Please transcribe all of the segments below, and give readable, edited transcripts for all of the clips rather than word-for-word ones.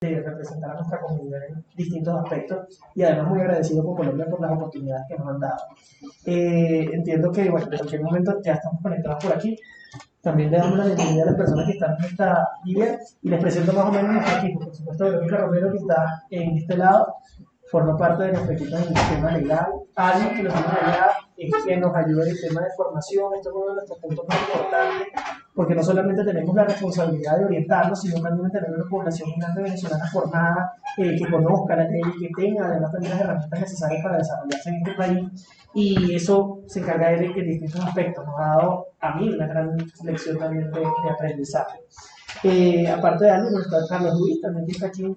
de representar a nuestra comunidad en distintos aspectos y además muy agradecido con Colombia por las oportunidades que nos han dado. Entiendo que, bueno, en cualquier momento ya estamos conectados por aquí. También le damos la bienvenida a las personas que están en esta guía y les presento más o menos nuestro equipo. Por supuesto, Verónica Romero, que está en este lado, forma parte de nuestro equipo en el tema legal. Alguien que lo tiene allá es que nos ayuda en el tema de formación. Esto es uno de nuestros puntos más importantes, porque no solamente tenemos la responsabilidad de orientarnos, sino también de tener una población grande venezolana formada, que conozca la ley, que tenga además también las herramientas necesarias para desarrollarse en este país. Y eso se encarga de que en distintos aspectos nos ha dado a mí una gran lección también de aprendizaje. Aparte de algo, está Carlos Luis, también que está aquí,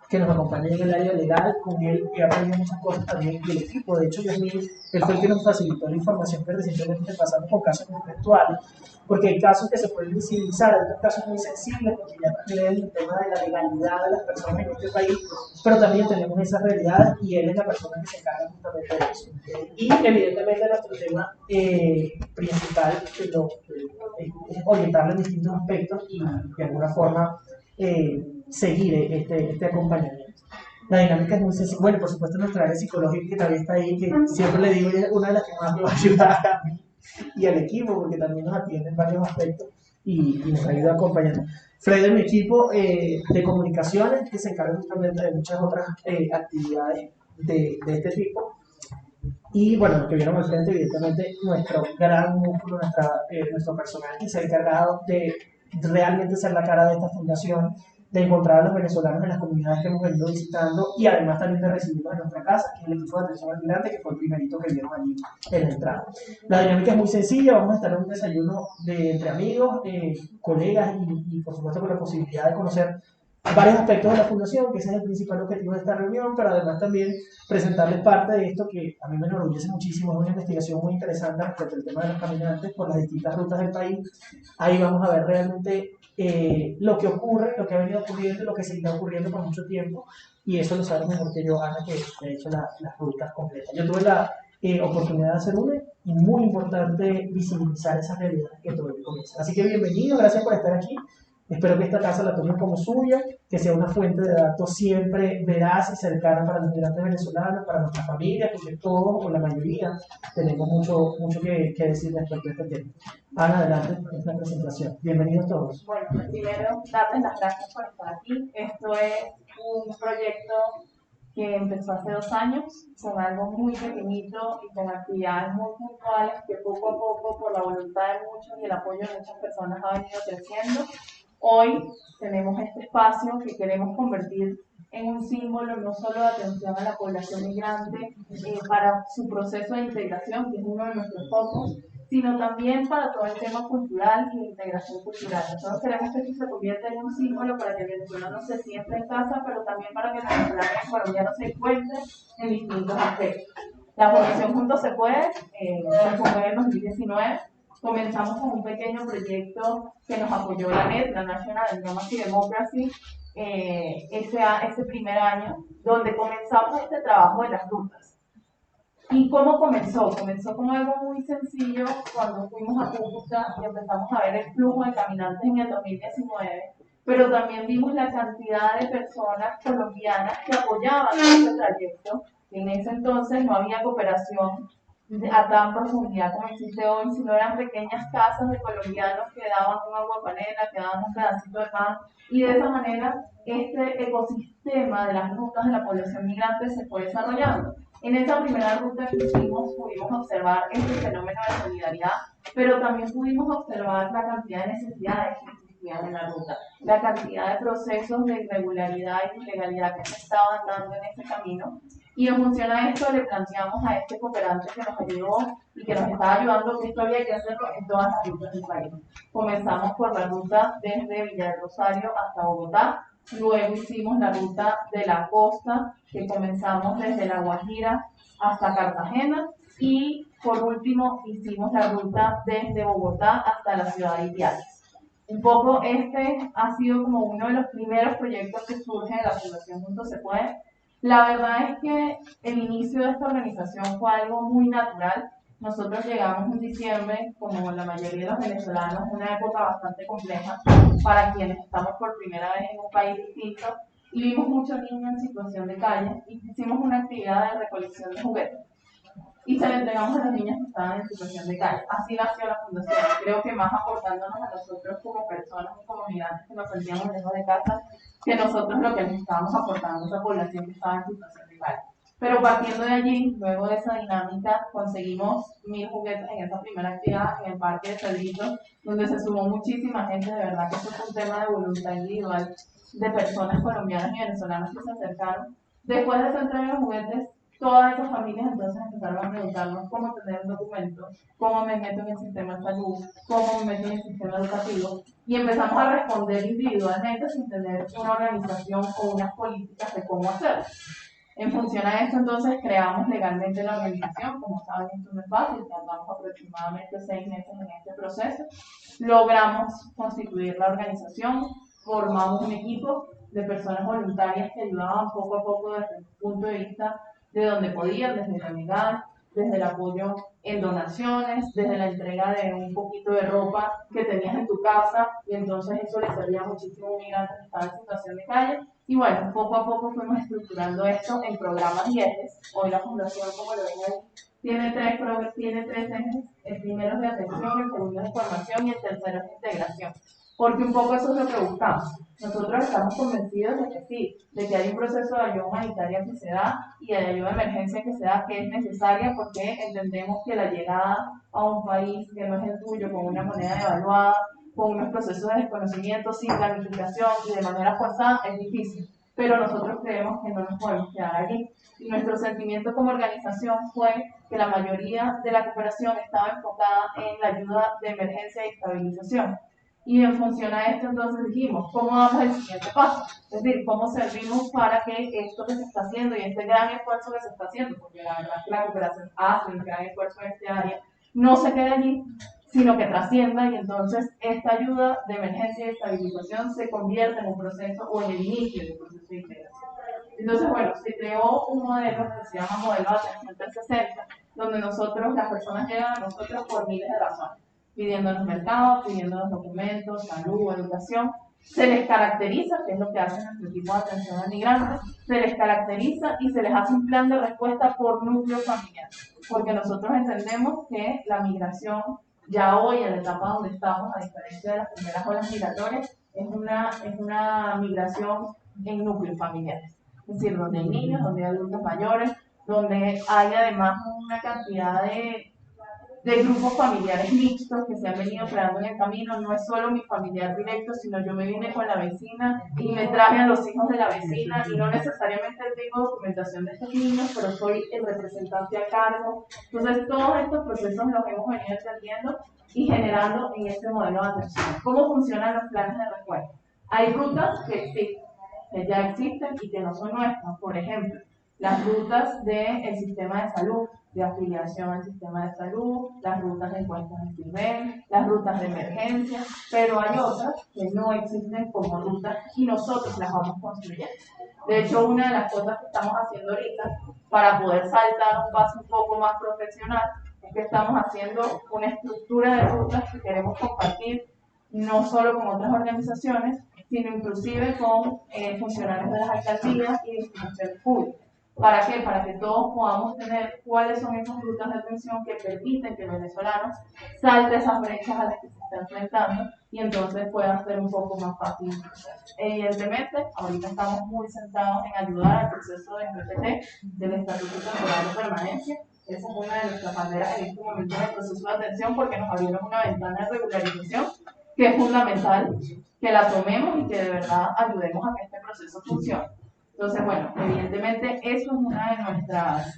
que nos acompaña en el área legal. Con él he aprendido muchas cosas también del equipo. De hecho, él fue el que nos facilitó la información que recientemente pasamos con casos conceptuales, porque hay casos que se pueden visibilizar, hay otros casos muy sensibles, porque ya también el tema de la legalidad de las personas en este país, pero también tenemos esas realidades y él es la persona que se encarga justamente de eso. Y evidentemente nuestro tema principal es orientarlo en distintos aspectos y de alguna forma seguir este acompañamiento. La dinámica es muy sencilla. Bueno, por supuesto, nuestra área psicológica que también está ahí, que siempre le digo, es una de las que más me va a ayudar a mí y al equipo, porque también nos atiende en varios aspectos y nos ayuda a acompañar. Fred es mi equipo de comunicaciones, que se encarga justamente de muchas otras actividades de este tipo. Y bueno, lo que vieron al frente, evidentemente, nuestro gran músculo, nuestro personal que se ha encargado de realmente ser la cara de esta fundación, de encontrar a los venezolanos en las comunidades que hemos venido visitando y además también de recibirlos en nuestra casa, que es el equipo de atención al migrante, que fue el primerito que vieron allí en la entrada. La dinámica es muy sencilla, vamos a estar en un desayuno entre amigos, colegas y por supuesto con la posibilidad de conocer varios aspectos de la fundación, que ese es el principal objetivo de esta reunión, pero además también presentarles parte de esto que a mí me enorgullece muchísimo. Es una investigación muy interesante respecto al tema de los caminantes por las distintas rutas del país. Ahí vamos a ver realmente lo que ocurre, lo que ha venido ocurriendo, lo que seguirá ocurriendo por mucho tiempo, y eso lo sabe mejor que yo, Ana, que ha hecho las rutas completas. Yo tuve la oportunidad de hacer una y muy importante visibilizar esas realidades que todavía comienzan. Así que bienvenido, gracias por estar aquí. Espero que esta casa la tomen como suya, que sea una fuente de datos siempre veraz y cercana para los migrantes venezolanos, para nuestra familia, porque todos o la mayoría tenemos mucho que decir respecto a este tema. Ana, adelante con esta presentación. Bienvenidos todos. Bueno, primero, darles las gracias por estar aquí. Esto es un proyecto que empezó hace 2 años, con algo muy pequeñito y con actividades muy puntuales que poco a poco, por la voluntad de muchos y el apoyo de muchas personas, ha venido creciendo. Hoy tenemos este espacio que queremos convertir en un símbolo no solo de atención a la población migrante para su proceso de integración, que es uno de nuestros focos, sino también para todo el tema cultural y de integración cultural. Nosotros queremos que esto se convierta en un símbolo para que el venezolano se sienta en casa, pero también para que el venezolano y el colombiano se encuentren en distintos aspectos. La Fundación Juntos se Puede se fundó en 2019. Comenzamos con un pequeño proyecto que nos apoyó la NED, la National Diplomacy Democracy, ese primer año, donde comenzamos este trabajo de las rutas. ¿Y cómo comenzó? Comenzó con algo muy sencillo cuando fuimos a Cúcuta y empezamos a ver el flujo de caminantes en el 2019, pero también vimos la cantidad de personas colombianas que apoyaban este trayecto. En ese entonces no había cooperación a tan profundidad como existe hoy, sino eran pequeñas casas de colombianos que daban un agua panela, que daban un pedacito de pan, y de esa manera este ecosistema de las rutas de la población migrante se fue desarrollando. En esa primera ruta que hicimos pudimos observar este fenómeno de solidaridad, pero también pudimos observar la cantidad de necesidades que existían en la ruta, la cantidad de procesos de irregularidad y ilegalidad que se estaban dando en ese camino. Y en función a esto le planteamos a este cooperante que nos ayudó y que nos estaba ayudando que esto había que hacerlo en todas las rutas del país. Comenzamos por la ruta desde Villa del Rosario hasta Bogotá, luego hicimos la ruta de la costa, que comenzamos desde La Guajira hasta Cartagena, y por último hicimos la ruta desde Bogotá hasta la ciudad de Ipiales. Un poco este ha sido como uno de los primeros proyectos que surge de la Fundación Juntos se Puede. La verdad es que el inicio de esta organización fue algo muy natural. Nosotros llegamos en diciembre, como la mayoría de los venezolanos, una época bastante compleja para quienes estamos por primera vez en un país distinto, y vimos muchos niños en situación de calle y hicimos una actividad de recolección de juguetes y se le entregamos a los niños que estaban en situación de calle. Así nació la fundación. Creo que más aportándonos a nosotros como personas y como migrantes que nos sentíamos lejos de casa, que nosotros lo que les estábamos aportando a esa población que estaba en situación de calle. Pero partiendo de allí, luego de esa dinámica, conseguimos 1000 juguetes en esa primera actividad en el Parque de Cedritos, donde se sumó muchísima gente. De verdad que eso fue un tema de voluntad individual de personas colombianas y venezolanas que se acercaron. Después de esa entrega de juguetes, todas esas familias entonces empezaron a preguntarnos cómo tener un documento, cómo me meto en el sistema de salud, cómo me meto en el sistema educativo, y empezamos a responder individualmente sin tener una organización o unas políticas de cómo hacerlo. En función a esto, entonces, creamos legalmente la organización. Como saben, esto no es fácil, tardamos aproximadamente 6 meses en este proceso. Logramos constituir la organización, formamos un equipo de personas voluntarias que ayudaban poco a poco desde el punto de vista de donde podían, desde la legal, desde el apoyo en donaciones, desde la entrega de un poquito de ropa que tenías en tu casa, y entonces eso le servía muchísimo a un migrante que estaba en situación de calle. Y bueno, poco a poco fuimos estructurando esto en programas y ejes. Hoy la fundación, como lo ven ahí, tiene tres ejes. El primero es de atención, el segundo es de formación y el tercero es de integración. Porque un poco eso es lo que buscamos. Nosotros estamos convencidos de que sí, de que hay un proceso de ayuda humanitaria que se da y de ayuda de emergencia que se da, que es necesaria porque entendemos que la llegada a un país que no es el tuyo, con una moneda devaluada, con unos procesos de desconocimiento, sin planificación y de manera forzada, es difícil. Pero nosotros creemos que no nos podemos quedar allí. Y nuestro sentimiento como organización fue que la mayoría de la cooperación estaba enfocada en la ayuda de emergencia y estabilización. Y en función a esto, entonces dijimos, ¿cómo damos el siguiente paso? Es decir, ¿cómo servimos para que esto que se está haciendo y este gran esfuerzo que se está haciendo, porque la verdad es que la cooperación hace un gran esfuerzo en este área, no se quede allí, sino que trascienda, y entonces esta ayuda de emergencia y estabilización se convierte en un proceso o en el inicio de un proceso de integración? Entonces, bueno, se creó un modelo que se llama modelo de atención 360, donde nosotros, las personas llegan a nosotros por miles de razones, pidiéndonos mercado, pidiéndonos documentos, salud, educación. Se les caracteriza, que es lo que hace nuestro equipo de atención al migrante, se les caracteriza y se les hace un plan de respuesta por núcleo familiar, porque nosotros entendemos que la migración, ya hoy en la etapa donde estamos, a diferencia de las primeras olas migratorias, es una migración en núcleos familiares, es decir, donde hay niños, donde hay adultos mayores, donde hay además una cantidad de grupos familiares mixtos que se han venido creando en el camino. No es solo mi familiar directo, sino yo me vine con la vecina y me traje a los hijos de la vecina y no necesariamente tengo documentación de estos niños, pero soy el representante a cargo. Entonces todos estos procesos los hemos venido entendiendo y generando en este modelo de atención. ¿Cómo funcionan los planes de respuesta? Hay rutas que existen, que ya existen y que no son nuestras. Por ejemplo, las rutas del sistema de salud, de afiliación al sistema de salud, las rutas de encuestas de CIRVEN, las rutas de emergencia, pero hay otras que no existen como rutas y nosotros las vamos construyendo. De hecho, una de las cosas que estamos haciendo ahorita para poder saltar un paso un poco más profesional es que estamos haciendo una estructura de rutas que queremos compartir no solo con otras organizaciones, sino inclusive con funcionarios de las alcaldías y de instituciones públicas. ¿Para qué? Para que todos podamos tener cuáles son esas rutas de atención que permiten que el venezolano salte esas brechas a las que se está enfrentando y entonces pueda ser un poco más fácil el proceso. Evidentemente, ahorita estamos muy centrados en ayudar al proceso de RPT, del Estatuto Temporal de Permanencia. Esa es una de nuestras banderas en este momento en el proceso de atención, porque nos abrieron una ventana de regularización que es fundamental que la tomemos y que de verdad ayudemos a que este proceso funcione. Entonces, bueno, evidentemente eso es una de nuestras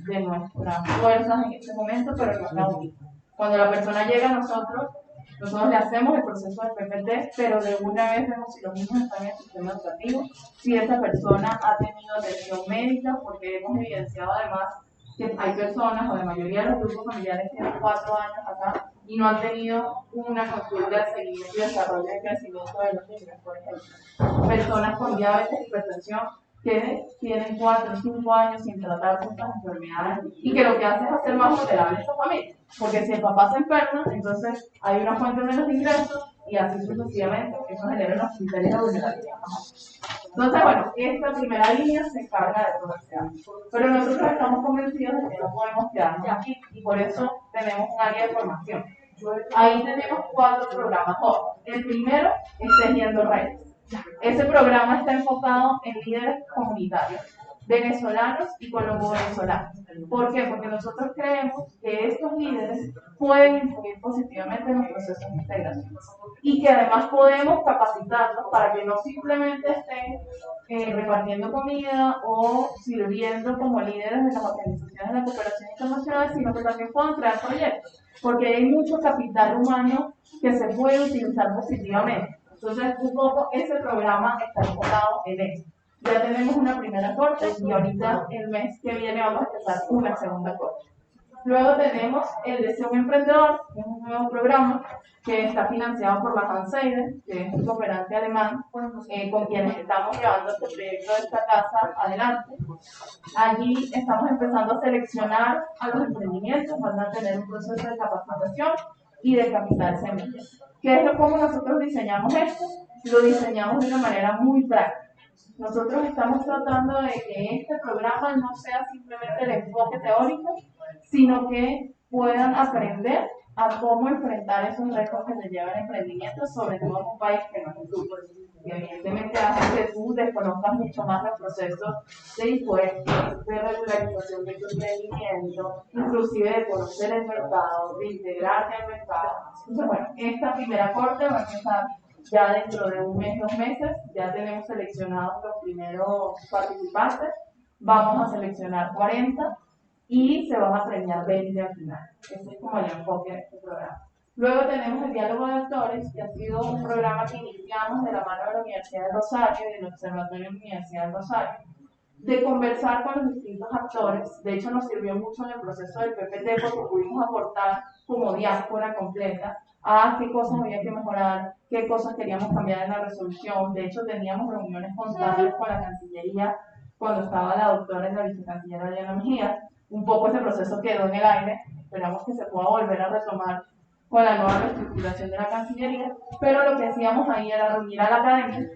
fuerzas en este momento, pero no es la única. Cuando la persona llega a nosotros le hacemos el proceso del PPT, pero de una vez vemos si los niños están en el sistema educativo, si esa persona ha tenido atención médica, porque hemos evidenciado además que hay personas, o la mayoría de los grupos familiares tienen 4 años acá, y no han tenido una consulta de seguimiento y desarrollo y crecimiento de los niños, por ejemplo. Personas con diabetes, hipertensión, que tienen 4 o 5 años sin tratarse estas enfermedades y que lo que hace es hacer más vulnerable a esa familia. Porque si el papá se enferma, entonces hay una fuente menos de ingresos, y así sucesivamente, eso genera unos criterios de vulnerabilidad. Entonces, bueno, esta primera línea se encarga de todo este ámbito. Pero nosotros estamos convencidos de que no podemos quedarnos aquí y por eso tenemos un área de formación. Ahí tenemos 4 programas jóvenes. El primero es Tejiendo Redes. Ese programa está enfocado en líderes comunitarios, venezolanos y colombo-venezolanos. ¿Por qué? Porque nosotros creemos que estos líderes pueden influir positivamente en los procesos de integración y que además podemos capacitarlos para que no simplemente estén repartiendo comida o sirviendo como líderes de las organizaciones de cooperación internacional, sino que también puedan crear proyectos, porque hay mucho capital humano que se puede utilizar positivamente. Entonces, un poco ese programa está enfocado en eso. Ya tenemos una primera corte y ahorita el mes que viene vamos a empezar una segunda corte. Luego tenemos el Deseo un Emprendedor, que es un nuevo programa que está financiado por la Hanseide, que es un cooperante alemán con quienes estamos llevando este proyecto de esta casa adelante. Allí estamos empezando a seleccionar a los emprendimientos, van a tener un proceso de capacitación y de capital semilla. ¿Qué es lo cómo nosotros diseñamos esto? Lo diseñamos de una manera muy práctica. Nosotros estamos tratando de que este programa no sea simplemente el enfoque teórico, sino que puedan aprender a cómo enfrentar esos retos que te llevan a emprendimiento, sobre todo en un país que no es el tuyo. Y evidentemente hace que tú desconozcas mucho más los procesos de impuestos, de regularización de tu emprendimiento, inclusive de conocer el mercado, de integrarte al mercado. Entonces, bueno, esta primera corte va a empezar ya dentro de un mes, 2 meses. Ya tenemos seleccionados los primeros participantes, vamos a seleccionar 40 y se van a premiar 20 al final. Ese es como el enfoque de este programa. Luego tenemos el Diálogo de Actores, que ha sido un programa que iniciamos de la mano de la Universidad de Rosario y del Observatorio de la Universidad de Rosario, de conversar con los distintos actores. De hecho, nos sirvió mucho en el proceso del PPT porque pudimos aportar como diáspora completa a qué cosas había que mejorar, qué cosas queríamos cambiar en la resolución. De hecho, teníamos reuniones constantes con la Cancillería cuando estaba la doctora y la vicecanciller Diana Mejía. Un poco ese proceso quedó en el aire, esperamos que se pueda volver a retomar con la nueva reestructuración de la Cancillería, pero lo que hacíamos ahí era reunir a la academia,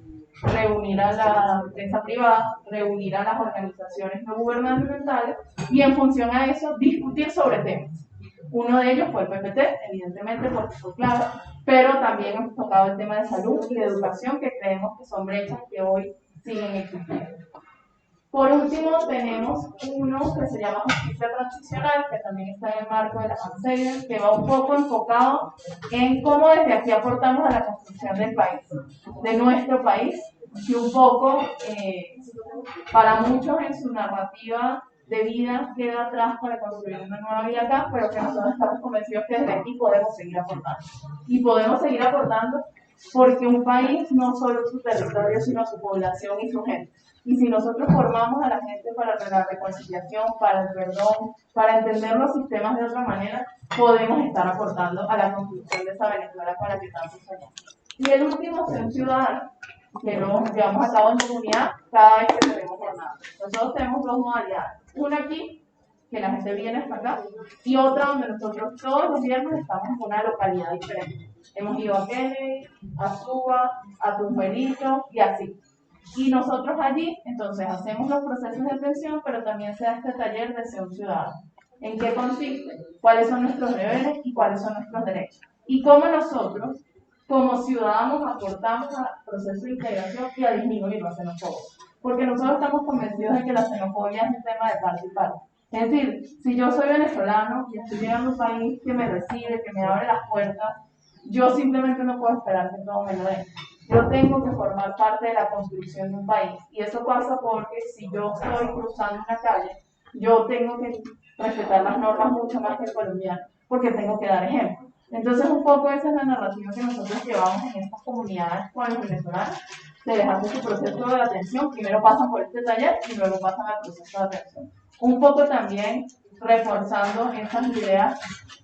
reunir a la prensa privada, reunir a las organizaciones no gubernamentales y en función a eso discutir sobre temas. Uno de ellos fue el PPT, evidentemente porque fue claro, pero también hemos tocado el tema de salud y de educación, que creemos que son brechas que hoy siguen existiendo. Por último, tenemos uno que se llama Justicia Transicional, que también está en el marco de la Hanseide, que va un poco enfocado en cómo desde aquí aportamos a la construcción del país, de nuestro país, y un poco, para muchos en su narrativa de vida queda atrás para construir una nueva vida acá, pero que nosotros estamos convencidos que desde aquí podemos seguir aportando. Y podemos seguir aportando porque un país no solo su territorio, sino su población y su gente. Y si nosotros formamos a la gente para la reconciliación, para el perdón, para entender los sistemas de otra manera, podemos estar aportando a la construcción de esa Venezuela con la que tanto soñamos. Y el último es un ciudadano, que lo llevamos a cabo en comunidad cada vez que tenemos jornada. Nosotros tenemos 2 modalidades. Una aquí, que la gente viene hasta acá, y otra donde nosotros todos los viernes estamos en una localidad diferente. Hemos ido a Kennedy, a Suba, a Tumberito y así. Y nosotros allí, entonces, hacemos los procesos de atención, pero también se da este taller de ser un ciudadano. ¿En qué consiste? ¿Cuáles son nuestros deberes y cuáles son nuestros derechos? Y cómo nosotros, como ciudadanos, aportamos al proceso de integración y a disminuir la xenofobia. Porque nosotros estamos convencidos de que la xenofobia es un tema de parte y parte. Es decir, si yo soy venezolano y estoy llegando a un país que me recibe, que me abre las puertas, yo simplemente no puedo esperar que todo me lo den. Yo tengo que formar parte de la construcción de un país. Y eso pasa porque si yo estoy cruzando una calle, yo tengo que respetar las normas mucho más que el colombiano, porque tengo que dar ejemplo. Entonces, un poco esa es la narrativa que nosotros llevamos en estas comunidades con los venezolanos. Se les hace su proceso de atención, primero pasan por este taller y luego pasan al proceso de atención. Un poco también reforzando estas ideas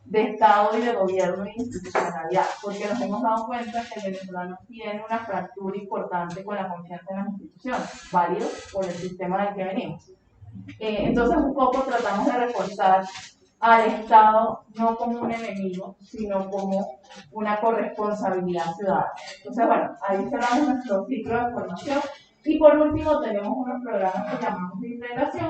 de Estado y de gobierno e institucionalidad, porque nos hemos dado cuenta que el venezolano tiene una fractura importante con la confianza en las instituciones, válido por el sistema del que venimos. Entonces, un poco tratamos de reforzar al Estado no como un enemigo, sino como una corresponsabilidad ciudadana. Entonces, bueno, ahí cerramos nuestro ciclo de formación. Y por último, tenemos unos programas que llamamos de integración,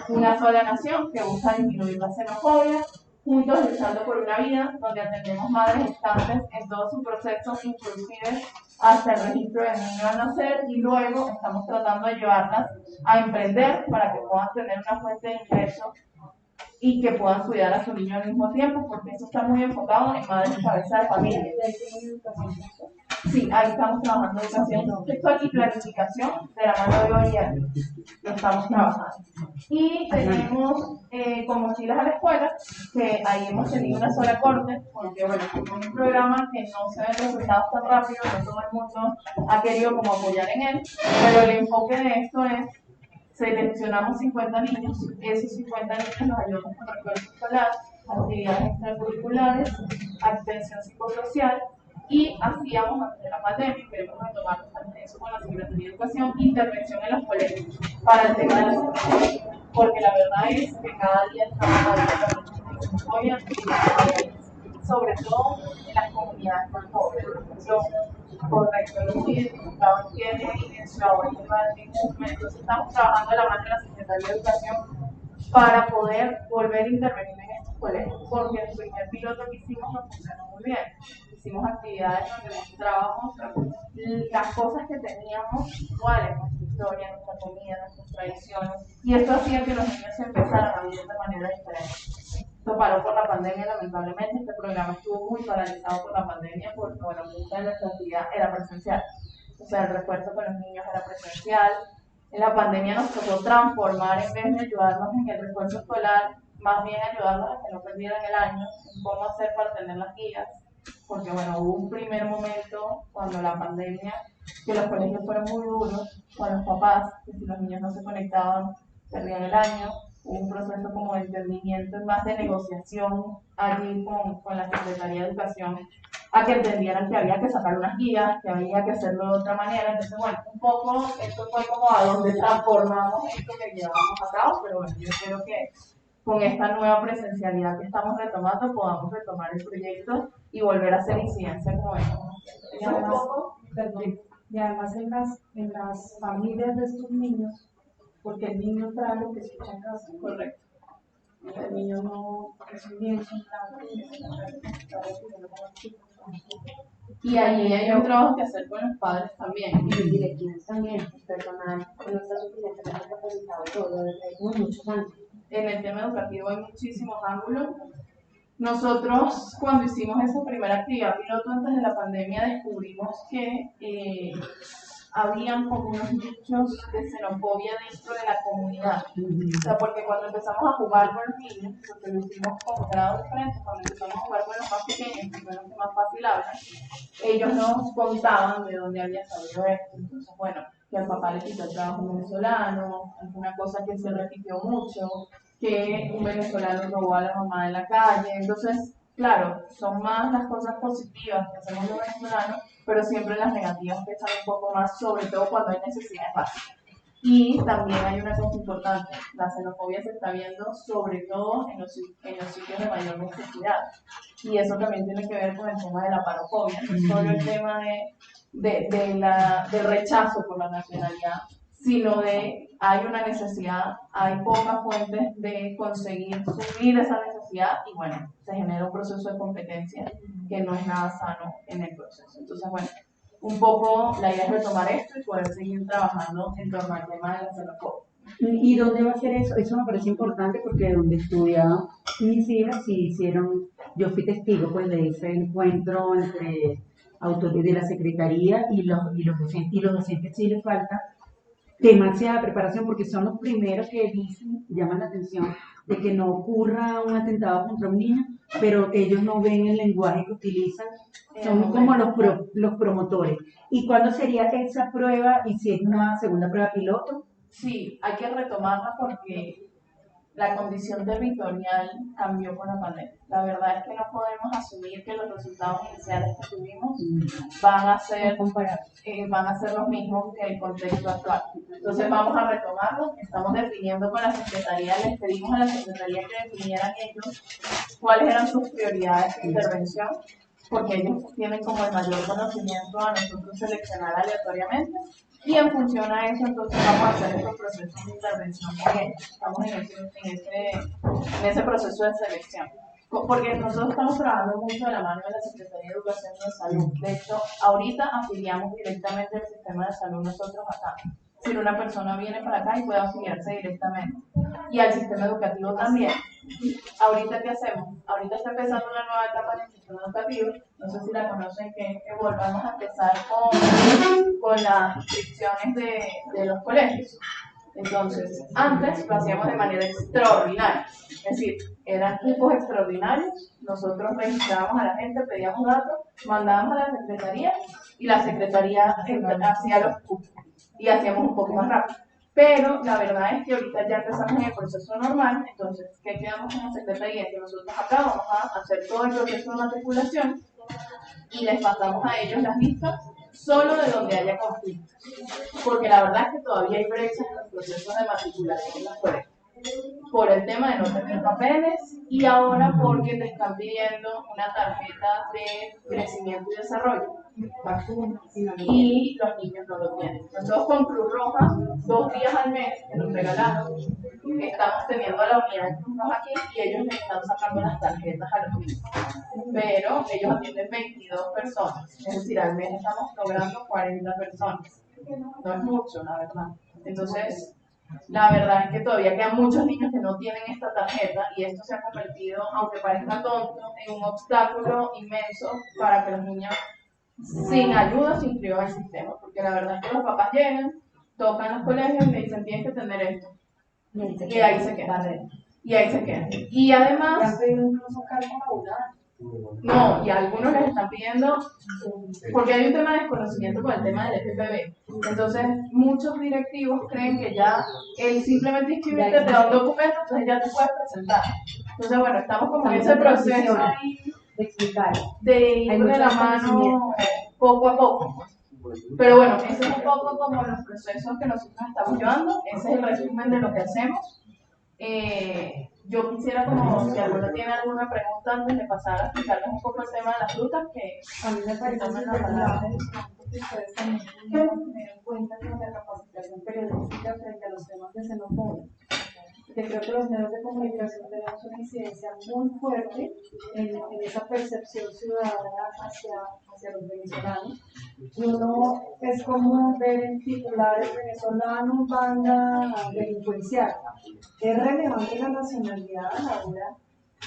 Una Sola Nación, que busca disminuir la xenofobia, Juntos Luchando por una Vida, donde atendemos madres gestantes en todo su proceso, inclusive hasta el registro del niño al nacer, y luego estamos tratando de llevarlas a emprender para que puedan tener una fuente de ingreso y que puedan cuidar a su niño al mismo tiempo, porque eso está muy enfocado en madres cabeza de familia. Sí, ahí estamos trabajando educación sexual y planificación de la mano de gobierno. Lo estamos trabajando. Y tenemos como mochilas a la escuela, que ahí hemos tenido una sola corte, porque bueno, es un programa que no se ven resultados tan rápido, no todo el mundo ha querido como apoyar en él, pero el enfoque de esto es seleccionamos 50 niños, esos 50 niños los ayudamos con refuerzo escolar, actividades extracurriculares, atención psicosocial, y hacíamos antes de la pandemia, queremos retomar eso con la Secretaría de Educación, intervención en los colegios para el tema de la seguridad, porque la verdad es que cada día estamos hablando sobre todo en las comunidades más pobres. Correcto, lo hemos identificado tiene evidenciado en entonces estamos trabajando de la mano de la Secretaría de Educación para poder volver a intervenir en estos colegios, porque el primer piloto que hicimos nos funcionó muy bien. Hicimos actividades donde mostrábamos las cosas que teníamos iguales, nuestra historia, nuestra comida, nuestras tradiciones, y esto hacía que los niños se empezaran a vivir de manera diferente. Esto paró por la pandemia, lamentablemente. Este programa estuvo muy paralizado por la pandemia porque, bueno, mucha de nuestra actividad era presencial. O sea, el refuerzo con los niños era presencial. En la pandemia nos tocó transformar, en vez de ayudarnos en el refuerzo escolar, más bien ayudarnos a que no perdieran el año, en cómo hacer para tener las guías. Porque, bueno, hubo un primer momento cuando la pandemia, que los colegios fueron muy duros con los papás, que si los niños no se conectaban, perdían el año. Hubo un proceso como de entendimiento y más de negociación allí con la Secretaría de Educación, a que entendieran que había que sacar unas guías, que había que hacerlo de otra manera. Entonces, bueno, un poco esto fue como a donde transformamos esto que llevamos a cabo, pero bueno, yo espero que con esta nueva presencialidad que estamos retomando podamos retomar el proyecto y volver a hacer incidencia como esto. Y además, perdón, y además en las familias de estos niños, porque el niño trae lo que escucha en casa. Correcto. El niño no es un bien, y ahí hay un trabajo que hacer con los padres también. Y los directivos también, el personal que no está suficientemente capacitado, todo, hay muchos ángulos. En el tema educativo hay muchísimos ángulos. Nosotros, cuando hicimos esa primera actividad piloto antes de la pandemia, descubrimos que habían como unos nichos de xenofobia dentro de la comunidad. O sea, porque cuando empezamos a jugar con los niños, porque lo hicimos con grados diferentes, cuando empezamos a jugar con los más pequeños, que son los que más fácil hablan, ellos nos contaban de dónde había salido esto. Entonces, bueno, que al papá le quitó el trabajo venezolano, alguna cosa que se repitió mucho, que un venezolano robó a la mamá en la calle. Entonces, claro, son más las cosas positivas que hacemos los venezolanos, pero siempre las negativas pesan un poco más, sobre todo cuando hay necesidades básicas. Y también hay una cosa importante, la xenofobia se está viendo sobre todo en los sitios de mayor necesidad. Y eso también tiene que ver con el tema de la parofobia, no es solo el tema del rechazo por la nacionalidad, sino de hay una necesidad, hay pocas fuentes de conseguir suplir esa necesidad y bueno, se genera un proceso de competencia que no es nada sano en el proceso. Entonces, bueno, un poco la idea es retomar esto y poder seguir trabajando en torno al tema de la xenofobia. ¿Y dónde va a ser eso? Eso me parece importante porque donde estudiaban mis hijas sí hicieron, yo fui testigo pues de ese encuentro entre autores de la Secretaría y los docentes sí les falta demasiada preparación porque son los primeros que dicen, llaman la atención de que no ocurra un atentado contra un niño, pero ellos no ven el lenguaje que utilizan, son como los promotores. ¿Y cuándo sería esa prueba y si es una segunda prueba piloto? Sí, hay que retomarla porque la condición territorial cambió con la pandemia. La verdad es que no podemos asumir que los resultados iniciales que tuvimos van a ser los mismos que el contexto actual. Entonces vamos a retomarlo, estamos definiendo con la Secretaría, les pedimos a la Secretaría que definieran ellos cuáles eran sus prioridades de intervención, porque ellos tienen como el mayor conocimiento a nosotros seleccionar aleatoriamente, y en función a eso entonces vamos a hacer estos procesos de intervención con ellos. Estamos en ese proceso de selección. Porque nosotros estamos trabajando mucho de la mano de la Secretaría de Educación y de Salud. De hecho, ahorita afiliamos directamente al sistema de salud nosotros acá. Si una persona viene para acá y puede afiliarse directamente. Y al sistema educativo también. Ahorita, ¿qué hacemos? Ahorita está empezando una nueva etapa en el sistema educativo. No sé si la conocen, que volvamos a empezar con las inscripciones de los colegios. Entonces, antes lo hacíamos de manera extraordinaria. Es decir, eran cupos extraordinarios. Nosotros registrábamos a la gente, pedíamos datos, mandábamos a la secretaría y la secretaría hacía los cupos. Y hacíamos un poco más rápido. Pero la verdad es que ahorita ya empezamos en el proceso normal. Entonces, ¿qué quedamos como secretaría? Que nosotros acá vamos a hacer todo el proceso de matriculación y les pasamos a ellos las listas solo de donde haya conflictos. Porque la verdad es que todavía hay brechas en los procesos de matriculación en los colegios. Por el tema de no tener papeles y ahora porque te están pidiendo una tarjeta de crecimiento y desarrollo y los niños no lo tienen. Nosotros con Cruz Roja, 2 días al mes que nos regalaron, estamos teniendo a la unidad de Cruz Roja aquí y ellos le están sacando las tarjetas a los niños. Pero ellos atienden 22 personas, es decir, al mes estamos logrando 40 personas. No es mucho, la verdad. Entonces, la verdad es que todavía quedan muchos niños que no tienen esta tarjeta y esto se ha convertido, aunque parezca tonto, en un obstáculo inmenso para que los niños sin ayuda se inscriban al sistema, porque la verdad es que los papás llegan, tocan los colegios y le dicen tienes que tener esto y ahí se quedan. Y además no, y a algunos les están pidiendo, porque hay un tema de desconocimiento con el tema del FPV. Entonces, muchos directivos creen que ya el simplemente inscribirte te da un documento, entonces ya te puedes presentar. Entonces, bueno, estamos como en ese proceso ahí de ir de la mano poco a poco. Pero bueno, ese es un poco como los procesos que nosotros estamos llevando, ese es el resumen de lo que hacemos. Yo quisiera, como si alguno tiene alguna pregunta antes de pasar a explicarles un poco el tema de las frutas, que a mí me parece importante que ustedes también tienen que tener en cuenta que la capacitación periodística frente a los temas de xenofobia. Porque creo que los medios de comunicación tenemos una incidencia muy fuerte en esa percepción ciudadana hacia los venezolanos. Y uno es común ver en titulares venezolanos, banda delincuencial. ¿Es relevante la nacionalidad a la hora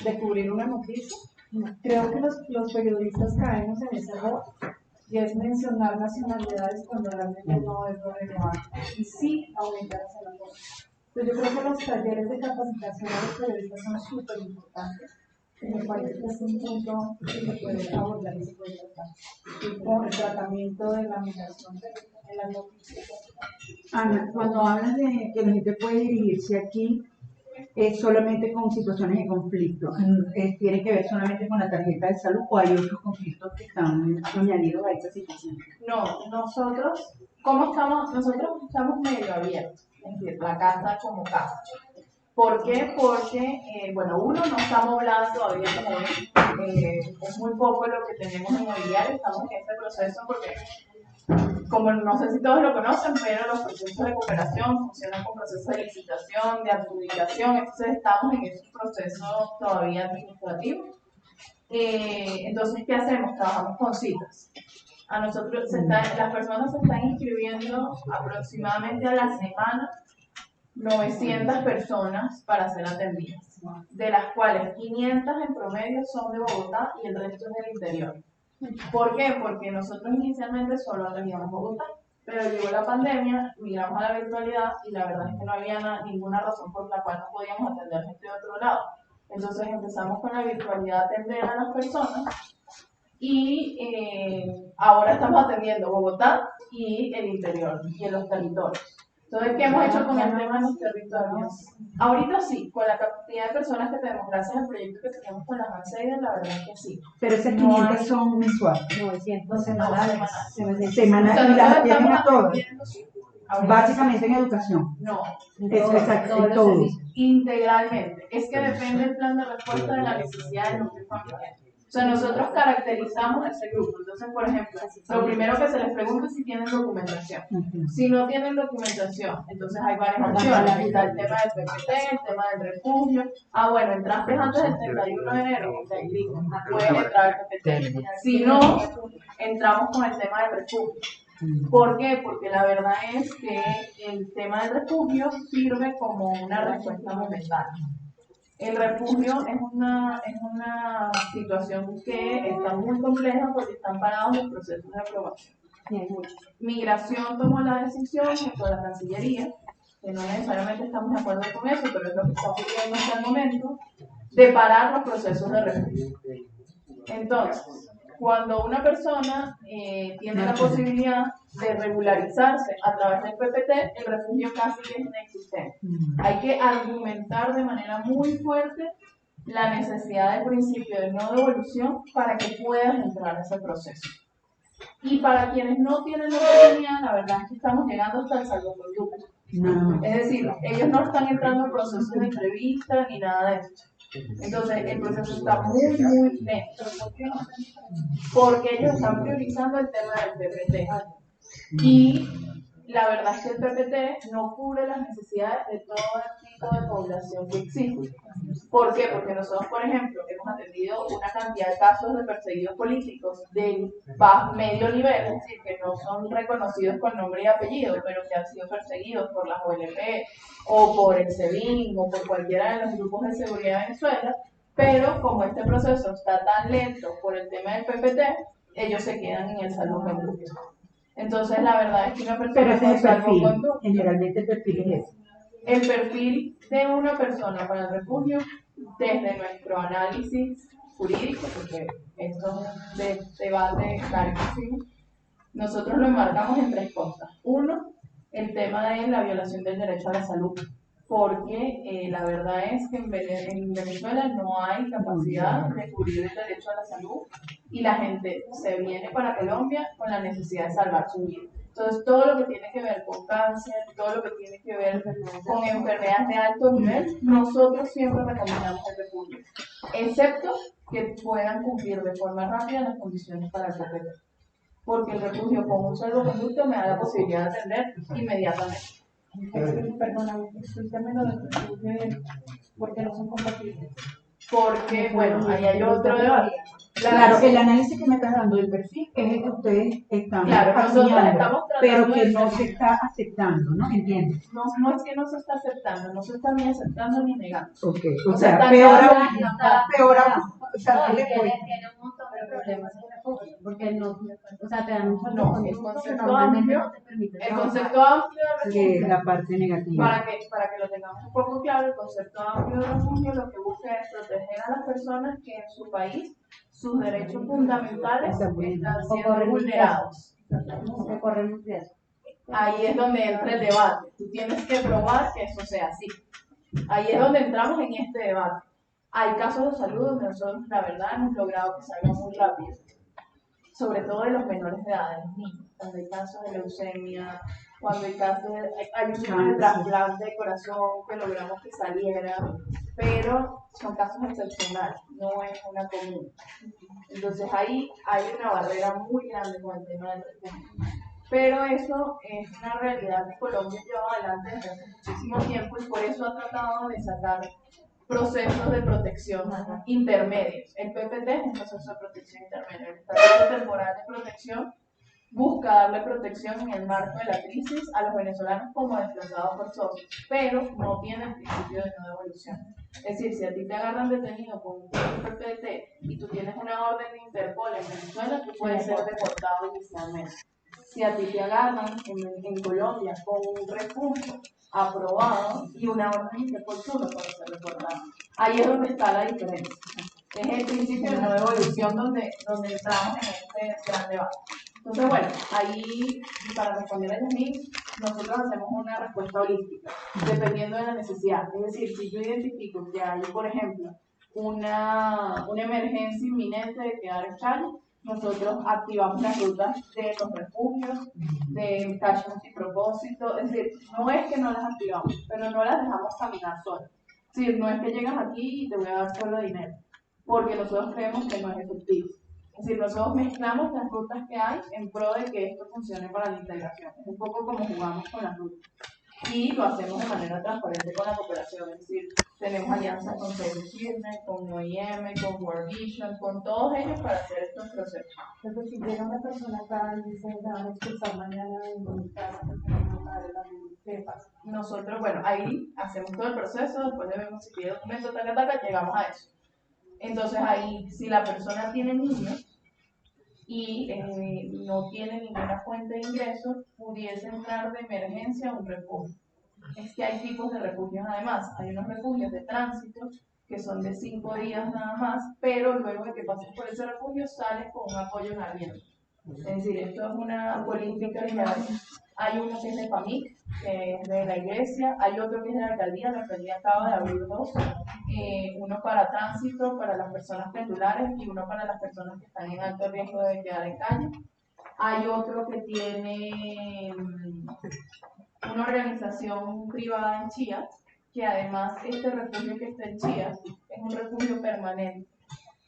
de cubrir una noticia? Creo que los periodistas caemos en ese error y es mencionar nacionalidades cuando realmente no es lo relevante. Y sí aumentar la xenofobia. Entonces yo creo que los talleres de capacitación a los periodistas son súper importantes. Me parece que es un punto que se puede abordar y se puede tratar. Con el tratamiento de la migración en las noticias. Ana, cuando hablas de que la gente puede dirigirse aquí, ¿es solamente con situaciones de conflicto? ¿Tiene que ver solamente con la tarjeta de salud o hay otros conflictos que están añadidos a esta situación? No, nosotros estamos medio abiertos, es decir, la casa como casa. ¿Por qué? Porque, uno, no estamos hablando todavía como es muy poco lo que tenemos en inmobiliario, estamos en este proceso porque, como no sé si todos lo conocen, pero los procesos de cooperación funcionan con procesos de licitación, de adjudicación, entonces estamos en esos procesos todavía administrativos. Entonces, ¿qué hacemos? Trabajamos con citas. A nosotros las personas se están inscribiendo aproximadamente a la semana 900 personas para ser atendidas, de las cuales 500 en promedio son de Bogotá y el resto es del interior. ¿Por qué? Porque nosotros inicialmente solo atendíamos Bogotá, pero llegó la pandemia, migramos a la virtualidad y la verdad es que no había ninguna razón por la cual no podíamos atender gente de otro lado. Entonces empezamos con la virtualidad a atender a las personas y ahora estamos atendiendo Bogotá y el interior y en los territorios. Entonces, ¿qué hemos hecho con el tema de los territorios? Ahorita sí, con la cantidad de personas que tenemos, gracias al proyecto que tenemos con las Mercedes, la verdad es que sí. Pero esas No 500 hay- son mensuales. 900 semanales. semanales. Semanal, O sea, y las nosotros tienen a estamos todas. atendiendo, sí. Ahorita Básicamente en educación. no, Exacto, en los todo. servicios. integralmente. Es que depende el plan de respuesta de la necesidad del núcleo familiar. O sea, nosotros caracterizamos ese grupo. Entonces, por ejemplo, lo primero que se les pregunta es si tienen documentación. Si no tienen documentación, entonces hay varias opciones. Está el tema del PPT, el tema del refugio. Ah, bueno, entraste antes del 31 de enero, ok, listo, pueden entrar al PPT. Si no, entramos con el tema del refugio. ¿Por qué? Porque la verdad es que el tema del refugio sirve como una respuesta momentánea. El refugio es una situación que está muy compleja porque están parados los procesos de aprobación. Migración tomó la decisión junto a la Cancillería, que no necesariamente estamos de acuerdo con eso, pero es lo que está ocurriendo hasta el momento, de parar los procesos de refugio. Entonces, cuando una persona tiene la posibilidad de regularizarse a través del PPT, el refugio casi es inexistente. Hay que argumentar de manera muy fuerte la necesidad del principio de no devolución para que puedas entrar a ese proceso. Y para quienes no tienen la oportunidad, la verdad es que estamos llegando hasta el salvoconducto. No. Es decir, ellos no están entrando en procesos de entrevista ni nada de esto. Entonces, el proceso está muy, muy lento. Porque ellos están priorizando el tema del PPT. Y la verdad es que el PPT no cubre las necesidades de todo el tipo de población que existe. ¿Por qué? Porque nosotros, por ejemplo, hemos atendido una cantidad de casos de perseguidos políticos del medio nivel, es decir, que no son reconocidos con nombre y apellido, pero que han sido perseguidos por las ONP o por el SEBIN o por cualquiera de los grupos de seguridad de Venezuela, pero como este proceso está tan lento por el tema del PPT, ellos se quedan en el salvoconducto. Entonces, la verdad es que una Pero persona ese con es el perfil. salvoconducto, Generalmente el perfil es ese. el perfil de una persona para el refugio, desde nuestro análisis jurídico, porque esto es de debate larguísimo, nosotros lo enmarcamos en tres cosas. Uno, el tema de la violación del derecho a la salud, porque la verdad es que en Venezuela no hay capacidad de cubrir el derecho a la salud y la gente se viene para Colombia con la necesidad de salvar su vida. Entonces, todo lo que tiene que ver con cáncer, todo lo que tiene que ver con enfermedades de alto nivel, nosotros siempre recomendamos el refugio, excepto que puedan cumplir de forma rápida las condiciones para el PPT. Porque el refugio con un salvoconducto me da la posibilidad de atender inmediatamente. Perdóname, explícame lo del refugio, porque no son compatibles. Porque, bueno, ahí hay otro debate. Claro, el análisis que me estás dando del perfil es el que ustedes están Claro, nosotros asumiendo, estamos pero tratando que de no se está aceptando, ¿no? ¿Entiendes? no es que no se está aceptando, no se está ni aceptando ni negando. Ok, O o sea, sea, está peor quedando aún, peor aún. O sea, No, ¿qué le puede- tiene un montón de problemas en refugio, porque no, o sea, te dan un No, el salvoconducto que concepto normalmente amplio, no te permite el trabajar. concepto amplio de que es refugio, la parte negativa? para que lo tengamos un poco claro, el concepto amplio de refugio lo que busca es proteger a las personas que en su país sus derechos fundamentales están siendo vulnerados. Que corren un riesgo. Ahí es donde entra el debate. Tú tienes que probar que eso sea así. Ahí es donde entramos en este debate. Hay casos de salud donde nosotros, la verdad, hemos logrado que salgan muy rápido. Sobre todo de los menores de edad, de los niños. Cuando hay casos de leucemia, cuando hay casos hay un tipo de trasplante de corazón que logramos que saliera, pero son casos excepcionales, no es una común. Entonces ahí hay una barrera muy grande con el tema del refugio. Pero eso es una realidad que Colombia lleva adelante desde hace muchísimo tiempo y por eso ha tratado de sacar procesos de protección intermedios. El PPT es un proceso de protección intermedio. El estatuto temporal de protección busca darle protección en el marco de la crisis a los venezolanos como desplazados forzosos, pero no tiene el principio de no devolución. Es decir, si a ti te agarran detenido con un PPT y tú tienes una orden de Interpol en Venezuela, tú puedes ser deportado inicialmente. Si a ti te agarran en Colombia con un refugio aprobado y una orden de Interpol, tú no puedes ser deportado. Ahí es donde está la diferencia. Es el principio de no devolución donde entramos en este gran debate. Entonces, bueno, ahí, para responder a Yasmín, nosotros hacemos una respuesta holística, dependiendo de la necesidad. Es decir, si yo identifico que hay, por ejemplo, una emergencia inminente de quedar en calle, nosotros activamos las rutas de los refugios, de calle multipropósito. Es decir, no es que no las activamos, pero no las dejamos caminar solas. Es decir, no es que llegas aquí y te voy a dar solo dinero, porque nosotros creemos que no es efectivo. Es decir, nosotros mezclamos las rutas que hay en pro de que esto funcione para la integración. Es un poco como jugamos con las rutas. Y lo hacemos de manera transparente con la cooperación. Es decir, tenemos alianzas con Save the Children, con OIM, con World Vision, con todos ellos para hacer estos procesos. Entonces, si llega una persona acá y dice, me van a expulsar mañana de mi casa porque no me pagaré la luz, ¿qué pasa? Nosotros, bueno, ahí hacemos todo el proceso, después de vemos si pide documento, taca, llegamos a eso. Entonces ahí, si la persona tiene niños y no tiene ninguna fuente de ingresos, pudiese entrar de emergencia a un refugio. Es que hay tipos de refugios además. Hay unos refugios de tránsito que son de 5 días nada más, pero luego de que pases por ese refugio sales con un apoyo en arriendo. Es decir, esto es una política que hay uno que es de FAMIC, que es de la iglesia, hay otro que es de la alcaldía acaba de abrir dos, uno para tránsito, para las personas pendulares y uno para las personas que están en alto riesgo de quedar en calle. Hay otro que tiene una organización privada en Chía, que además este refugio que está en Chía es un refugio permanente.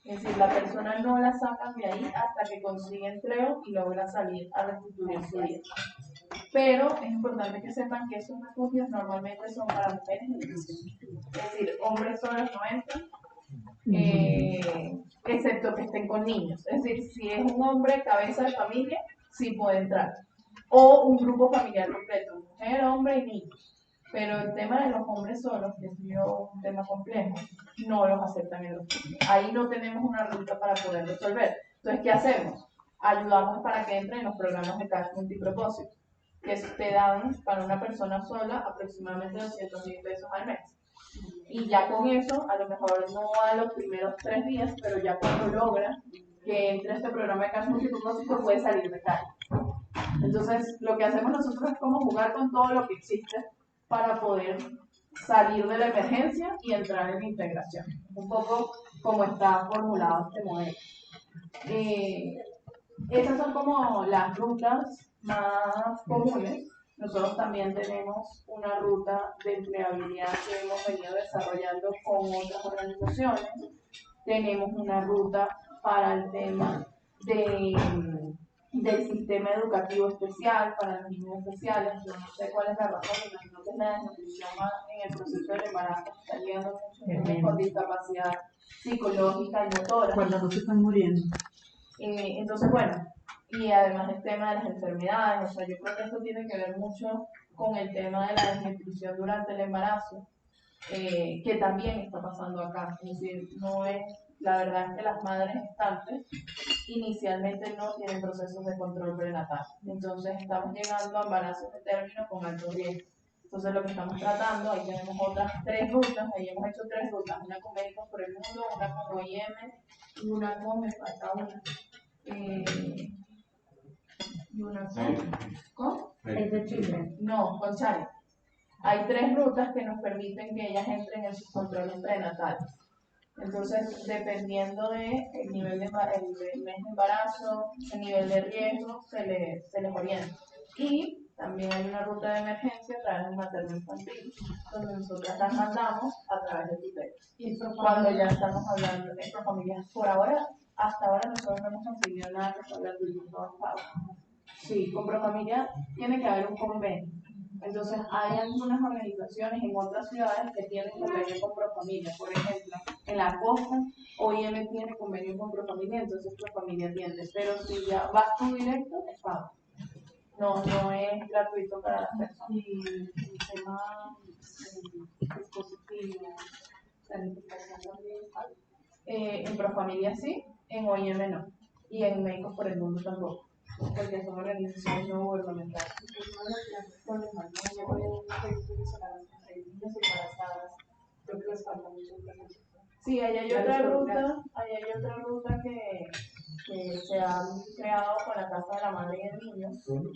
Es decir, la persona no la sacan de ahí hasta que consigue empleo y logra salir a restituir su vida. Pero es importante que sepan que esos refugios normalmente son para mujeres y niños. Es decir, hombres solos no entran, excepto que estén con niños. Es decir, si es un hombre cabeza de familia, sí puede entrar. O un grupo familiar completo, mujer, hombre y niños. Pero el tema de los hombres solos, que es un tema complejo, no los aceptan en los niños. Ahí no tenemos una ruta para poder resolver. Entonces, ¿qué hacemos? Ayudamos para que entren en los programas de cash multipropósito, que te dan para una persona sola aproximadamente 200.000 pesos al mes. Y ya con eso, a lo mejor no a los primeros 3 días, pero ya cuando logra que entre este programa de cash multipropósito puede salir de calle. Entonces, lo que hacemos nosotros es como jugar con todo lo que existe para poder salir de la emergencia y entrar en la integración. Un poco como está formulado este modelo. Esas son como las rutas más comunes. Nosotros también tenemos una ruta de empleabilidad que hemos venido desarrollando con otras organizaciones. Tenemos una ruta para el tema del sistema educativo especial para los niños especiales. Yo no sé cuál es la razón, me imagino que es la desnutrición más en el proceso del embarazo. Está llegando muchos niños con discapacidad psicológica y motora. Cuando no se están muriendo. Entonces, bueno, y además el tema de las enfermedades, o sea, yo creo que esto tiene que ver mucho con el tema de la desnutrición durante el embarazo, que también está pasando acá. Es decir, no es, la verdad es que las madres gestantes inicialmente no tienen procesos de control prenatal. Entonces estamos llegando a embarazos de término con alto riesgo. Entonces lo que estamos tratando, ahí tenemos otras 3 rutas, ahí hemos hecho 3 rutas, una con Médicos por el Mundo, una con OIM y una con, me falta una, y una con Es de Chile. no, con Chile. Hay 3 rutas que nos permiten que ellas entren en sus controles prenatales. Entonces, dependiendo del nivel el mes de embarazo, el nivel de riesgo, se les orienta. Y también hay una ruta de emergencia a través del materno infantil, donde nosotros las mandamos a través de tutela. Y cuando ya estamos hablando de Profamilias, por ahora, hasta ahora nosotros no hemos conseguido nada que salga del grupo avanzado. Sí, con Profamilia tiene que haber un convenio. Entonces, hay algunas organizaciones en otras ciudades que tienen convenio con Profamilia. Por ejemplo, en la costa, OIM tiene convenio con Profamilia, entonces Profamilia atiende. Pero si ya vas tú directo, es pago. No es gratuito para las personas. Y el tema dispositivo, planificación también está. En Profamilia sí, en OIM no. Y en Médicos por el Mundo tampoco, porque son organizaciones no gubernamentales. No pueden mencionar a las niñas embarazadas, creo que les falta mucho. Sí, ahí hay otra ruta, que que se han creado con la Casa de la Madre y el Niño.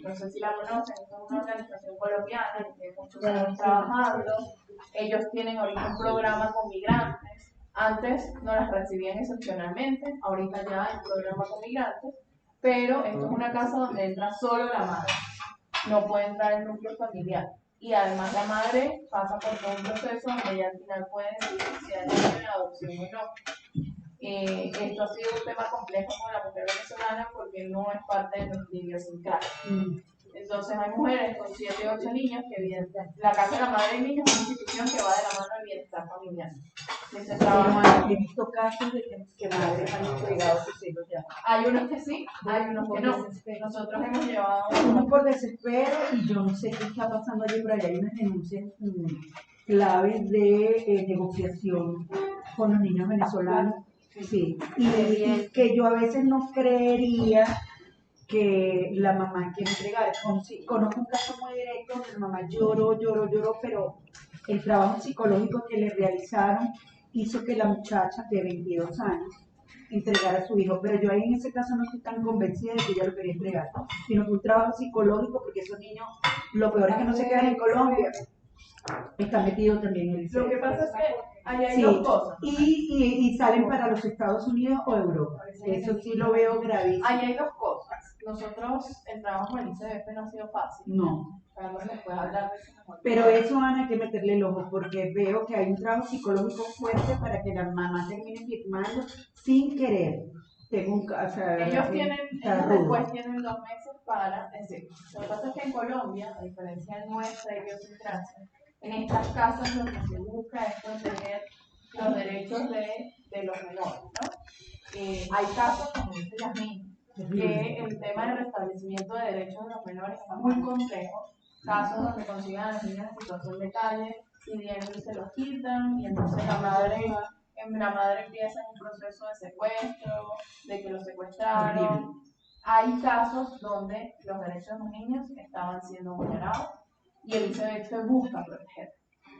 No sé si la conocen, es una organización colombiana que tiene muchos años trabajando. Ellos tienen ahorita un programa con migrantes. Antes no las recibían excepcionalmente, ahorita ya hay un programa con migrantes, pero esto es una casa donde entra solo la madre, no puede entrar el núcleo familiar. Y además la madre pasa por todo un proceso donde ella al final puede decidir si hay niño en adopción o no. Esto ha sido un tema complejo con la mujer venezolana porque no es parte de nuestra idiosincrasia. Entonces hay mujeres con 7 u 8 niños que viven. La Casa de la Madre y Niños es una institución que va de la mano del bienestar familiar. Pero he visto casos de que madres han entregado a sus hijos ya. Hay unos que sí, hay unos que no. Nosotros hemos llevado Uno por desespero y yo no sé qué está pasando allí, pero allá hay unas denuncias claves de negociación con los niños venezolanos. Sí, y que yo a veces no creería que la mamá quiere entregar. Conozco un caso muy directo donde la mamá lloró, pero el trabajo psicológico que le realizaron hizo que la muchacha de 22 años entregara a su hijo. Pero yo ahí en ese caso no estoy tan convencida de que ella lo quería entregar, sino que un trabajo psicológico, porque esos niños, lo peor es que no se quedan en Colombia, están metidos también en el Lo que pasa es que ahí hay sí, dos cosas. y salen para los Estados Unidos o Europa. Eso sí lo veo gravísimo. Ahí hay dos cosas. Nosotros, el trabajo con el ICBF no ha sido fácil. No. Carlos les puede hablar de eso mejor. Pero eso, Ana, hay que meterle el ojo porque veo que hay un trabajo psicológico fuerte para que la mamá termine firmando sin querer. Tengo un caso. Ellos después tienen 2 meses para decir. Lo que pasa es que en Colombia, a diferencia de nuestra idiosincrasia, en estas casas lo que se busca es proteger los derechos de los menores, ¿no? Hay casos, como dice Yasmín, que el tema del restablecimiento de derechos de los menores está muy complejo. Casos donde consiguen a los niños en situación de calle y vienen y se los quitan, y entonces la madre empieza en un proceso de secuestro, de que los secuestraron. Hay casos donde los derechos de los niños estaban siendo vulnerados y el ICBF busca proteger.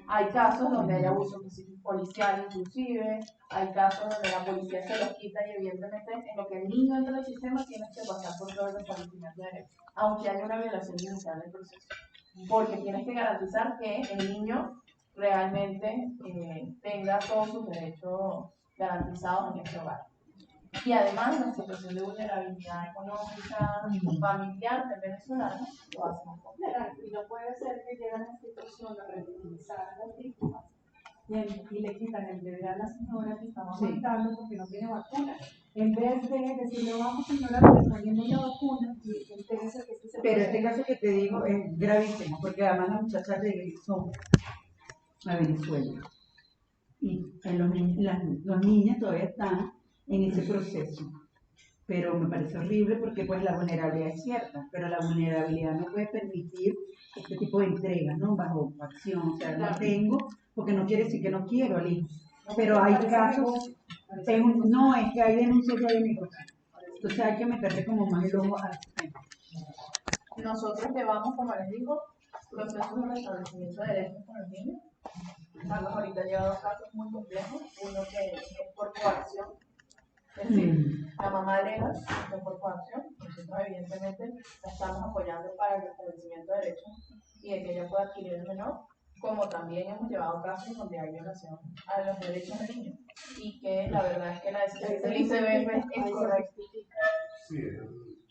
Hay casos donde hay abuso policial inclusive, hay casos donde la policía se los quita y evidentemente en lo que el niño entra al sistema tienes que pasar por todo el restablecimiento de derechos, aunque haya una violación inicial del proceso, porque tienes que garantizar que el niño realmente tenga todos sus derechos garantizados en ese hogar. Y además la situación de vulnerabilidad económica, familiar del venezolano lo hace más complejo. Y no puede ser que lleguen a la institución a revictimizar a las víctimas y le quitan el bebé a la señora que estaba aguantando porque no tiene vacuna. En vez de decirle, vamos señora, le están poniendo la vacuna y entérese que este se Pero este caso que te digo es gravísimo porque además la muchacha regresó a Venezuela y los niños todavía están en ese proceso. Pero me parece horrible porque pues la vulnerabilidad es cierta, pero la vulnerabilidad no puede permitir este tipo de entrega, ¿no? Bajo acción, o sea, no tengo, porque no quiere decir que no quiero al hijo. Pero hay casos, no, es que hay denuncias de negocio. Entonces hay que meterle como más el ojo a este tema. Nosotros llevamos, como les digo, procesos de restablecimiento de derechos con los niños. Carlos ahorita lleva 2 casos muy complejos, uno que es por coacción. Es decir, la mamá alega que por coacción, nosotros evidentemente la estamos apoyando para el restablecimiento de derechos y de que ella pueda adquirir el menor, como también hemos llevado casos donde hay violación a los derechos del niño y que la verdad es que la decisión del ICBF es correcta. Sí,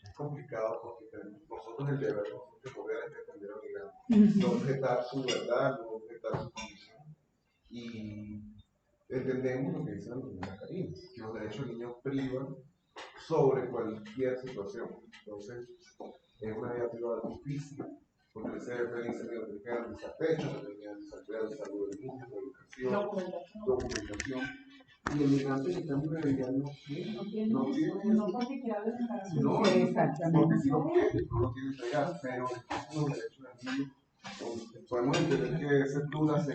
es complicado porque nosotros el deber de poder defender al migrante, no objetar su verdad, no objetar su condición. Y entendemos lo que dice la doctora Karina, que los derechos del niño privan sobre cualquier situación. Entonces, es una negativa difícil, porque el CDF dice que tiene que garantizar techo, que tiene que garantizar salud del niño, educación, documentación. Y el migrante que está en una realidad no tiene, no porque quiera dejar su no, exactamente, porque si lo quiere, no lo tiene entregar, pero es un derecho del niño. Podemos entender que ese duda es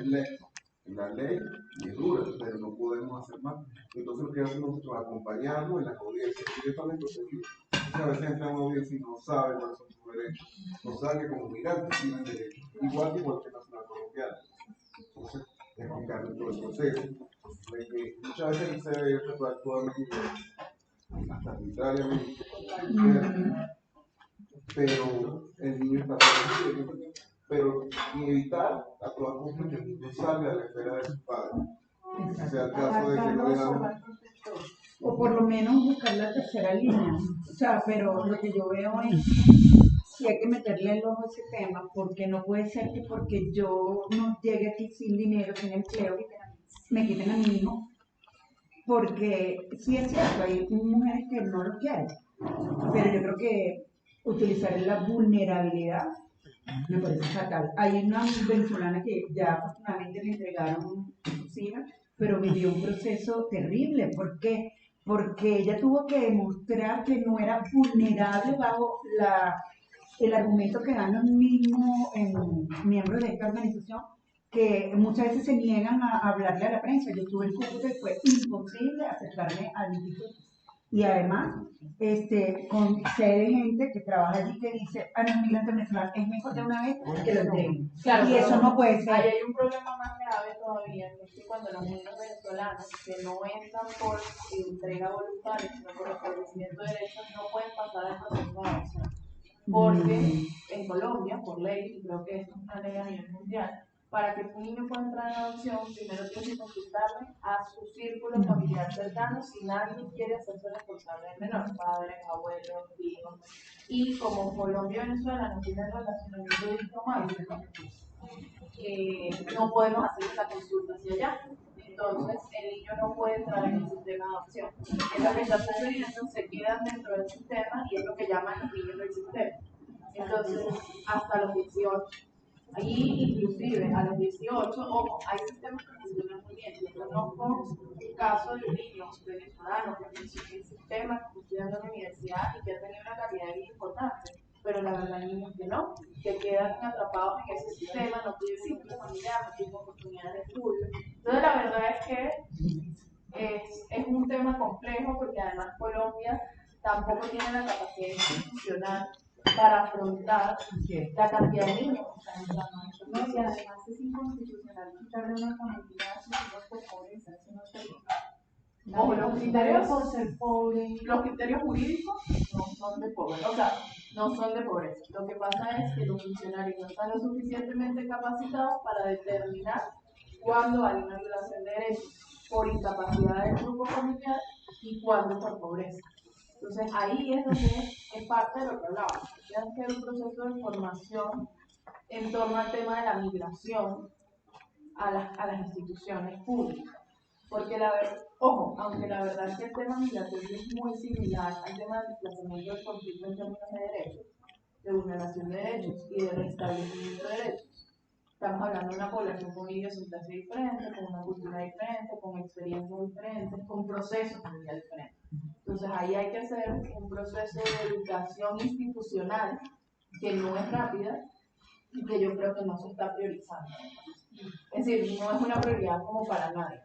la ley y es dura, pero no podemos hacer más. Entonces lo que hacemos nosotros es acompañarlo en las audiencias directamente protegidas. Entonces a veces entra en una audiencia y no sabe cuáles son sus derechos, no sabe que como migrantes tienen derechos, igual que cualquier nacional colombiano. Entonces, explicarle todo el proceso, de que muchas veces el CDF actúa hasta arbitrariamente, pero el niño está protegido. Pero y evitar a toda costa que el niño salga a la esfera de su padre. O sea, el caso de que no le damos. O por lo menos buscar la tercera línea. O sea, pero lo que yo veo es si hay que meterle el ojo a ese tema, porque no puede ser que porque yo no llegue aquí sin dinero, sin empleo, me quiten a mi hijo. Porque sí es cierto, hay mujeres que no lo quieren, pero yo creo que utilizar la vulnerabilidad me parece fatal. Hay una venezolana que ya afortunadamente le entregaron su hija, pero vivió un proceso terrible. ¿Por qué? Porque ella tuvo que demostrar que no era vulnerable bajo el argumento que dan los mismos miembros de esta organización, que muchas veces se niegan a hablarle a la prensa. Yo tuve el Cúcuta y fue imposible acercarme al instituto. Y además, con sede de gente que trabaja allí que dice a los migrantes venezolanos es mejor de una vez que lo entreguen. Claro, Y eso no puede ser. Ahí hay un problema más grave todavía, que es que cuando los niños venezolanos que no entran por entrega voluntaria, sino por establecimiento de derechos, no pueden pasar al proceso de adopción. Porque en Colombia, por ley, y creo que esto es una ley a nivel mundial, para que un niño pueda entrar en adopción, primero tiene que consultarle a su círculo familiar cercano si nadie quiere hacerse responsable del menor, padres, abuelos, hijos. Y como Colombia y Venezuela no tienen relacionamiento diplomático, no podemos hacer esa consulta hacia allá. Entonces, el niño no puede entrar en el sistema de adopción. Esas gestaciones se quedan dentro del sistema y es lo que llaman los niños del sistema. Entonces, hasta los 18. Ahí, inclusive, a los 18, ojo, hay sistemas que funcionan muy bien. Yo conozco un caso de un niño venezolano que funciona en el sistema, que está estudiando en la universidad y que ha tenido una calidad de vida importante. Pero la verdad, hay niños que no, que quedan atrapados en ese sistema, no tienen vínculo familiar, no tienen oportunidades de estudio. Entonces, la verdad es que es un tema complejo porque además Colombia tampoco tiene la capacidad institucional para afrontar la cantidad de niños que están entrando en estos No, y procesos. además es inconstitucional quitarle una familia a sus hijos por pobreza, eso no está bien. Ojo, Por ser pobre. los criterios jurídicos no son de pobreza, o sea, no son de pobreza. Lo que pasa es que los funcionarios no están lo suficientemente capacitados para determinar cuándo hay una violación de derechos por incapacidad del grupo familiar y cuándo por pobreza. Entonces ahí es donde es parte de lo que hablábamos. Hay que hacer un proceso de formación en torno al tema de la migración a las instituciones públicas. Porque ojo, aunque la verdad es que el tema migratorio es muy similar al tema del desplazamiento del conflicto en términos de derechos, de vulneración de derechos y de restablecimiento de derechos, estamos hablando de una población con idiosincrasia diferente, con una cultura diferente, con experiencias diferentes, con procesos de vida diferentes. Entonces ahí hay que hacer un proceso de educación institucional que no es rápida y que yo creo que no se está priorizando. Es decir, no es una prioridad como para nadie.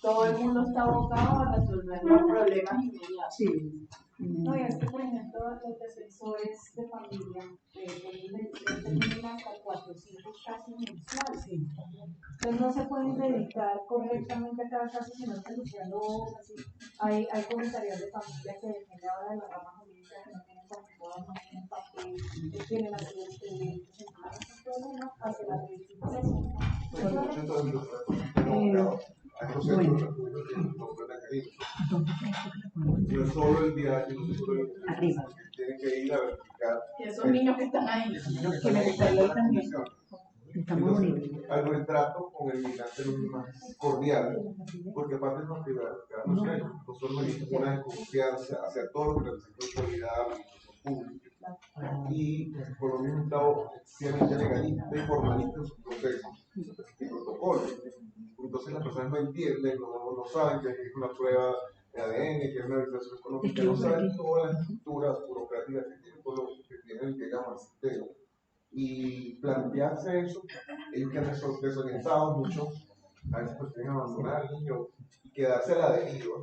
Todo el mundo está abocado a resolver los problemas inmediatos. Sí. No, y es que, por ejemplo, los defensores de familia tienen hasta 400 casos mensuales. Entonces no se pueden dedicar correctamente a cada caso, sino que luchando así. Hay comentarios de familia que dependen ahora de la rama jurídica que no tienen computador, no tienen papel, que tienen accidentes de problemas hacia la reivindicación. No es solo el viaje, no es solo el Arriba. tienen que ir a verificar. Y esos niños que están ahí, Que me gustaría ir también. Está muy bonito. Algo el trato con el migrante no es más cordial, porque aparte de nos quedamos nosotros nos una desconfianza hacia todo lo que representa autoridad, administración pública. Y Colombia es un estado extremadamente legalista y formalista en sus procesos y protocolos. Entonces las personas no entienden, no saben que es una prueba de ADN, que es una verificación económica, no saben todas las estructuras burocráticas que tiene todo lo que tiene el que llama el sistema. Y plantearse eso, ellos quedan desorientados, muchos a veces prefieren abandonar al niño y quedarse a la deriva,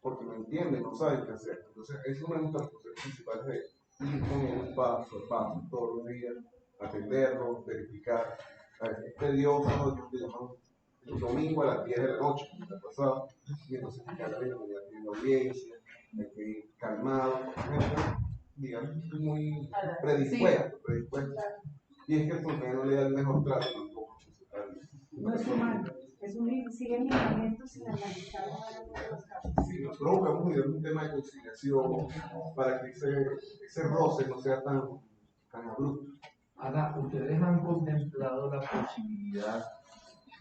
porque no entienden, no saben qué hacer. Entonces, es uno de nuestros procesos principales de ir con él paso a paso, todos los días, atenderlo, verificar. A veces es tedioso, ellos te llaman el domingo a las 10 de la noche, como te ha pasado, y entonces ficar la mañana tiene audiencia, hay que ir calmado, digamos, muy Sí. predispuesto. Y es que el promedio no le da el mejor trato tampoco. No es humano, siguen lineamientos sin analizar los casos. Sí, nosotros buscamos un tema de conciliación para que ese roce no sea tan abrupto. Ana, ¿ustedes han contemplado la posibilidad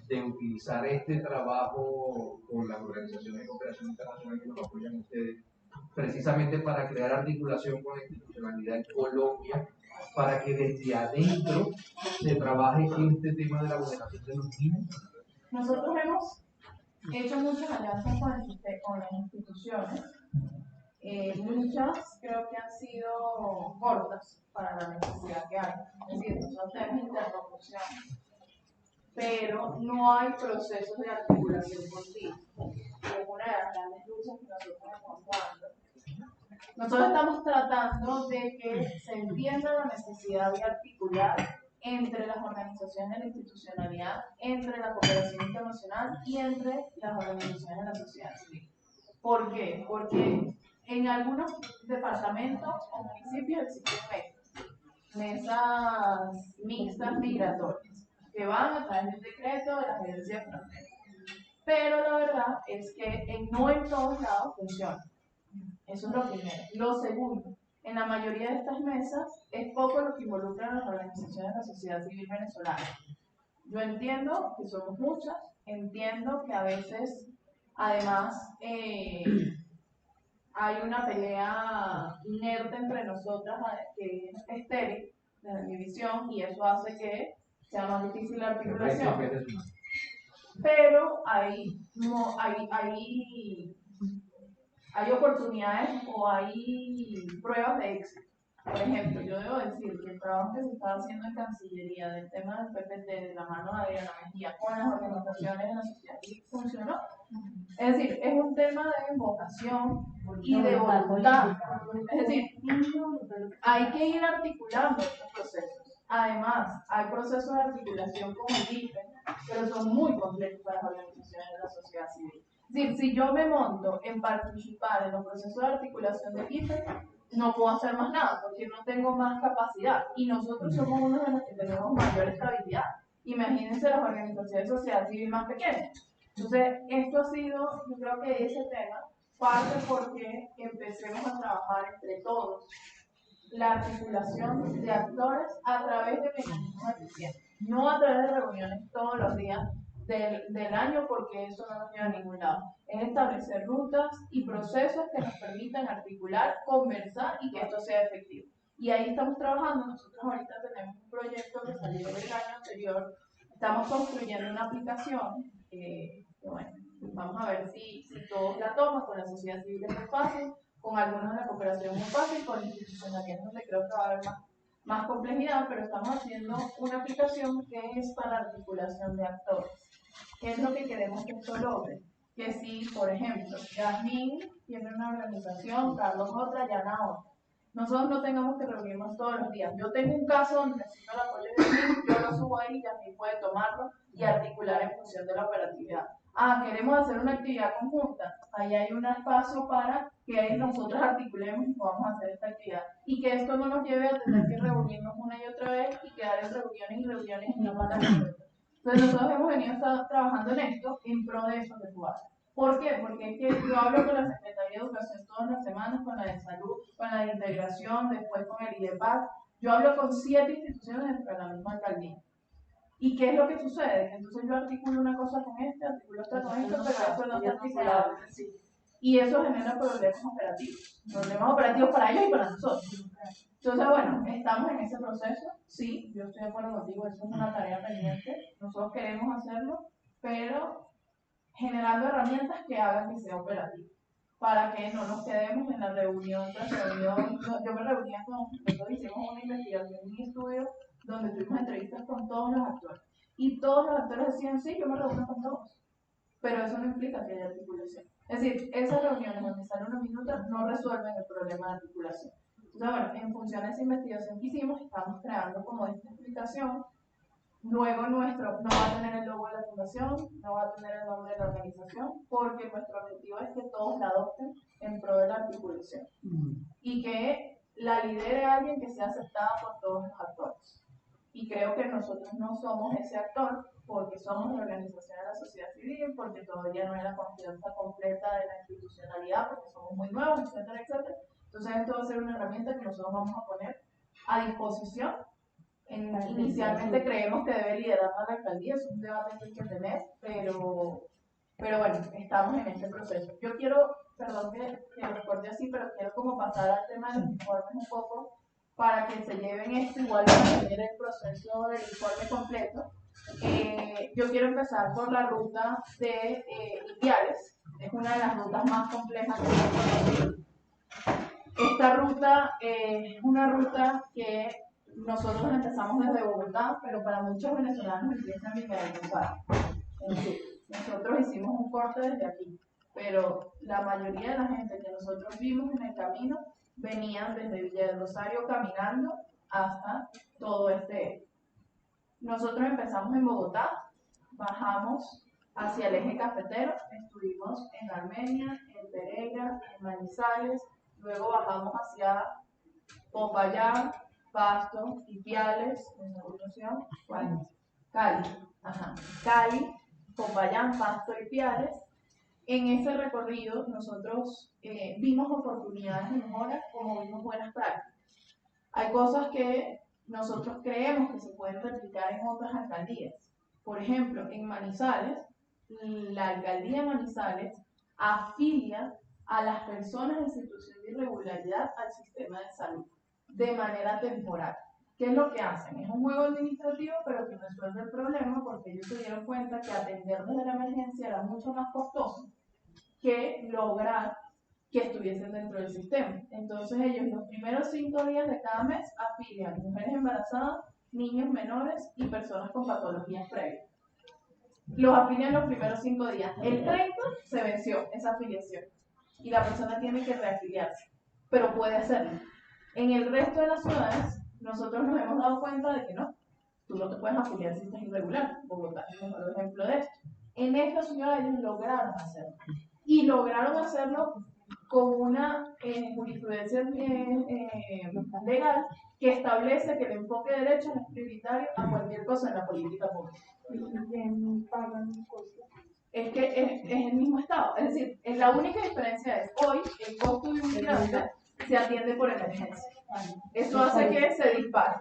de utilizar este trabajo con las organizaciones de cooperación internacional que nos apoyan ustedes, precisamente para crear articulación con la institucionalidad en Colombia, para que desde adentro se trabaje este tema de la vulneración de los niños? Nosotros hemos hecho muchas alianzas con las instituciones. Muchas creo que han sido cortas para la necesidad que hay. Es decir, nosotros tenemos interlocución, pero no hay procesos de articulación continua. Es una de las grandes luchas que nosotros estamos dando. Nosotros estamos tratando de que se entienda la necesidad de articular entre las organizaciones de la institucionalidad, entre la cooperación internacional y entre las organizaciones de la sociedad civil. ¿Por qué? Porque en algunos departamentos o municipios existen mesas mixtas migratorias que van a través de un decreto de la Agencia de Fronteras. Pero la verdad es que no en todos lados funciona. Eso es lo primero. Lo segundo, en la mayoría de estas mesas es poco lo que involucran a las organizaciones de la sociedad civil venezolana. Yo entiendo que somos muchas, entiendo que a veces, además, hay una pelea inerte entre nosotras que es estéril, desde mi visión, y eso hace que sea más difícil la articulación. Pero hay oportunidades o hay pruebas de éxito. Por ejemplo, yo debo decir que el trabajo que se estaba haciendo en Cancillería del tema del PPT de la mano de Adriana Mejía con las organizaciones de la sociedad civil funcionó. Es decir, es un tema de vocación y de voluntad. Es decir, hay que ir articulando estos procesos. Además, hay procesos de articulación como el IFE, pero son muy complejos para las organizaciones de la sociedad civil. Es decir, si yo me monto en participar en los procesos de articulación del IFE, no puedo hacer más nada porque no tengo más capacidad. Y nosotros somos uno de los que tenemos mayor estabilidad. Imagínense las organizaciones de sociedad civil más pequeñas. Entonces, esto ha sido, yo creo que ese tema, parte porque empecemos a trabajar entre todos la articulación de actores a través de mecanismos eficientes, no a través de reuniones todos los días del año, porque eso no nos lleva a ningún lado. Es establecer rutas y procesos que nos permitan articular, conversar y que esto sea efectivo. Y ahí estamos trabajando. Nosotros ahorita tenemos un proyecto que salió del año anterior. Estamos construyendo una aplicación que bueno, vamos a ver si todos la toman. Con la sociedad civil es muy fácil, con algunos de la cooperación es muy fácil, con institucionalidad donde creo que va a haber más complejidad, pero estamos haciendo una aplicación que es para articulación de actores. ¿Qué es lo que queremos que esto logre? Que si, por ejemplo, Yasmín tiene una organización, Carlos otra, Yana otra, nosotros no tengamos que reunirnos todos los días. Yo tengo un caso donde necesito el apoyo de Yasmín, yo lo subo ahí y Yasmín puede tomarlo y articular en función de la operatividad. Queremos hacer una actividad conjunta. Ahí hay un espacio para que nosotros articulemos y podamos hacer esta actividad. Y que esto no nos lleve a tener que reunirnos una y otra vez y quedar en reuniones y reuniones y no mandar nada. Entonces nosotros hemos venido trabajando en esto en pro de eso que tú haces. ¿Por qué? Porque es que yo hablo con la Secretaría de Educación todas las semanas, con la de Salud, con la de Integración, después con el IDEPAC. Yo hablo con 7 instituciones dentro de la misma alcaldía. ¿Y qué es lo que sucede? Entonces yo articulo una cosa con articulo otra con esto, pero eso no está articulado. Y eso genera problemas operativos para ellos y para nosotros. Entonces, bueno, estamos en ese proceso. Sí, yo estoy de acuerdo contigo, eso es una tarea pendiente. Nosotros queremos hacerlo, pero generando herramientas que hagan que sea operativo. Para que no nos quedemos en la reunión tras reunión. Yo me reunía nosotros hicimos una investigación, un estudio, donde tuvimos entrevistas con todos los actores. Y todos los actores decían, sí, yo me reúno con todos. Pero eso no implica que haya articulación. Es decir, esas reuniones donde salen unos minutos no resuelven el problema de articulación. Entonces, bueno, en función de esa investigación que hicimos, estamos creando como esta explicación Luego nuestro no va a tener el logo de la fundación, no va a tener el nombre de la organización, porque nuestro objetivo es que todos la adopten en pro de la articulación y que la lidere alguien que sea aceptado por todos los actores. Y creo que nosotros no somos ese actor porque somos la organización de la sociedad civil, porque todavía no hay la confianza completa de la institucionalidad, porque somos muy nuevos, etcétera, etcétera. Entonces esto va a ser una herramienta que nosotros vamos a poner a disposición. Inicialmente creemos que debe liderar la alcaldía, es un debate que hay que tener, pero bueno, estamos en este proceso. Yo quiero, perdón que lo recuerde así, pero quiero como pasar al tema de los informes un poco para que se lleven esto igual para tener el proceso del informe completo. Yo quiero empezar por la ruta de Ipiales, es una de las rutas más complejas que tenemos. Esta ruta es una ruta que nosotros empezamos desde Bogotá, pero para muchos venezolanos empieza en Villa del Rosario. Nosotros hicimos un corte desde aquí, pero la mayoría de la gente que nosotros vimos en el camino venían desde Villa del Rosario caminando hasta todo este. Nosotros empezamos en Bogotá, bajamos hacia el eje cafetero, estuvimos en Armenia, en Pereira, en Manizales, luego bajamos hacia Popayán, Pasto, Ipiales, en la evolución, Cali, Cali, Popayán, Pasto, Ipiales. En ese recorrido nosotros vimos oportunidades de mejora como vimos buenas prácticas. Hay cosas que nosotros creemos que se pueden replicar en otras alcaldías. Por ejemplo, en Manizales, la alcaldía de Manizales afilia a las personas en situación de irregularidad al sistema de salud de manera temporal. ¿Qué es lo que hacen? Es un juego administrativo, pero que resuelve el problema porque ellos se dieron cuenta que atender desde la emergencia era mucho más costoso que lograr que estuviesen dentro del sistema. Entonces ellos los primeros 5 días de cada mes afilian mujeres embarazadas, niños menores y personas con patologías previas. Los afilian los primeros 5 días. El 30 se venció esa afiliación y la persona tiene que reafiliarse, pero puede hacerlo. En el resto de las ciudades, nosotros nos hemos dado cuenta de que no, tú no te puedes afiliar si estás irregular. Bogotá es el mejor ejemplo de esto. En esta ciudad ellos lograron hacerlo. Y lograron hacerlo con una jurisprudencia legal que establece que el enfoque de derechos es prioritario a cualquier cosa en la política pública. Es que es el mismo Estado. Es decir, la única diferencia es hoy el costo de un migrante se atiende por emergencia. Eso hace que se dispare.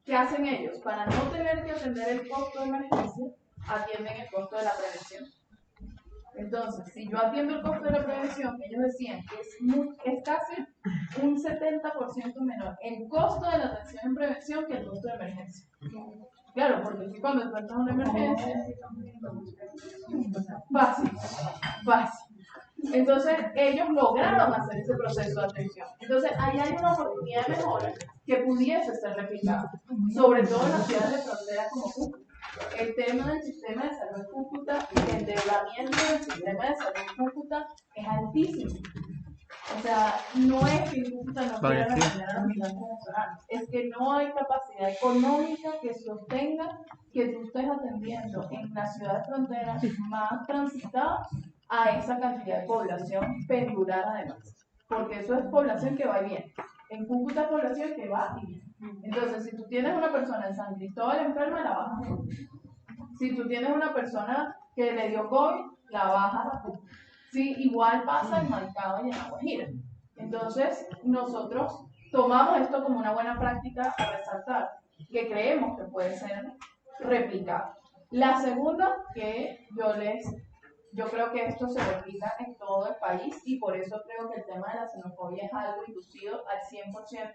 ¿Qué hacen ellos? Para no tener que atender el costo de emergencia, atienden el costo de la prevención. Entonces, si yo atiendo el costo de la prevención, ellos decían que es casi un 70% menor el costo de la atención en prevención que el costo de emergencia. Claro, porque si cuando tú entras a una emergencia, fácil. Entonces, ellos lograron hacer ese proceso de atención. Entonces, ahí hay una oportunidad de mejora que pudiese ser replicada, sobre todo en las ciudades de frontera como Cúcuta. El tema del sistema de salud en Cúcuta y el endeudamiento del sistema de salud en Cúcuta es altísimo. O sea, no es que en Cúcuta no quieran atender a los migrantes venezolanos, es que no hay capacidad económica que sostenga que tú estés atendiendo en la ciudad de frontera más transitada a esa cantidad de población pendular además. Porque eso es población que va y viene. En Cúcuta es población que va y viene. Entonces, si tú tienes una persona en San Cristóbal enferma, la bajas a Cúcuta. Si tú tienes una persona que le dio COVID, la bajas a Cúcuta. Sí, igual pasa en Maicao y en La Guajira. Entonces, nosotros tomamos esto como una buena práctica a resaltar, que creemos que puede ser replicado. La segunda, que yo creo que esto se replica en todo el país y por eso creo que el tema de la xenofobia es algo inducido al 100%,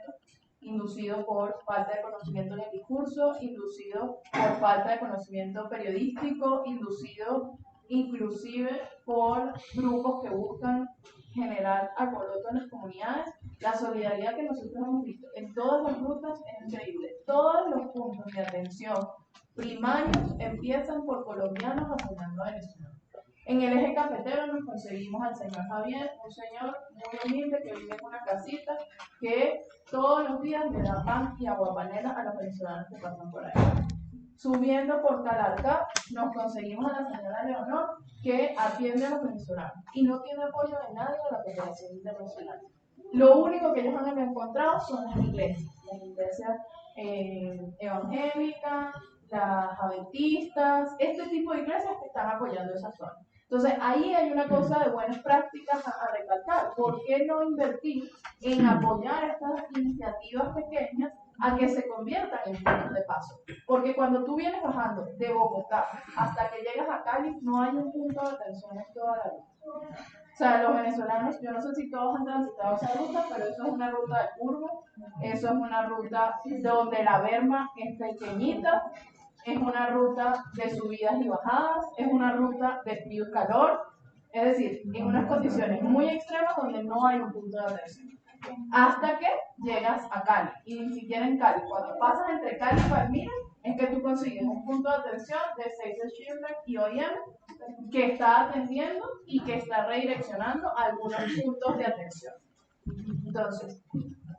inducido por falta de conocimiento en el discurso, inducido por falta de conocimiento periodístico, inducido inclusive por grupos que buscan generar alboroto en las comunidades. La solidaridad que nosotros hemos visto en todas las rutas es increíble. Todos los puntos de atención primarios empiezan por colombianos apoyando a Venezuela. En el eje cafetero nos conseguimos al señor Javier, un señor muy humilde que vive en una casita que todos los días le da pan y agua panela a los venezolanos que pasan por ahí. Subiendo por Calarcá, nos conseguimos a la señora Leonor, que atiende a los venezolanos y no tiene apoyo de nadie de la cooperación internacional. Lo único que ellos han encontrado son las iglesias evangélicas, las adventistas, este tipo de iglesias que están apoyando esa zona. Entonces, ahí hay una cosa de buenas prácticas a recalcar. ¿Por qué no invertir en apoyar estas iniciativas pequeñas a que se conviertan en puntos de paso? Porque cuando tú vienes bajando de Bogotá hasta que llegas a Cali, no hay un punto de atención en toda la ruta. O sea, los venezolanos, yo no sé si todos han transitado esa ruta, pero eso es una ruta de curvas, eso es una ruta donde la berma es pequeñita, es una ruta de subidas y bajadas, es una ruta de frío y calor, es decir, en unas condiciones muy extremas donde no hay un punto de atención. Hasta que llegas a Cali, y ni siquiera en Cali, cuando pasas entre Cali y Palmira, es que tú consigues un punto de atención de Save the Children y OIM que está atendiendo y que está redireccionando algunos puntos de atención. Entonces,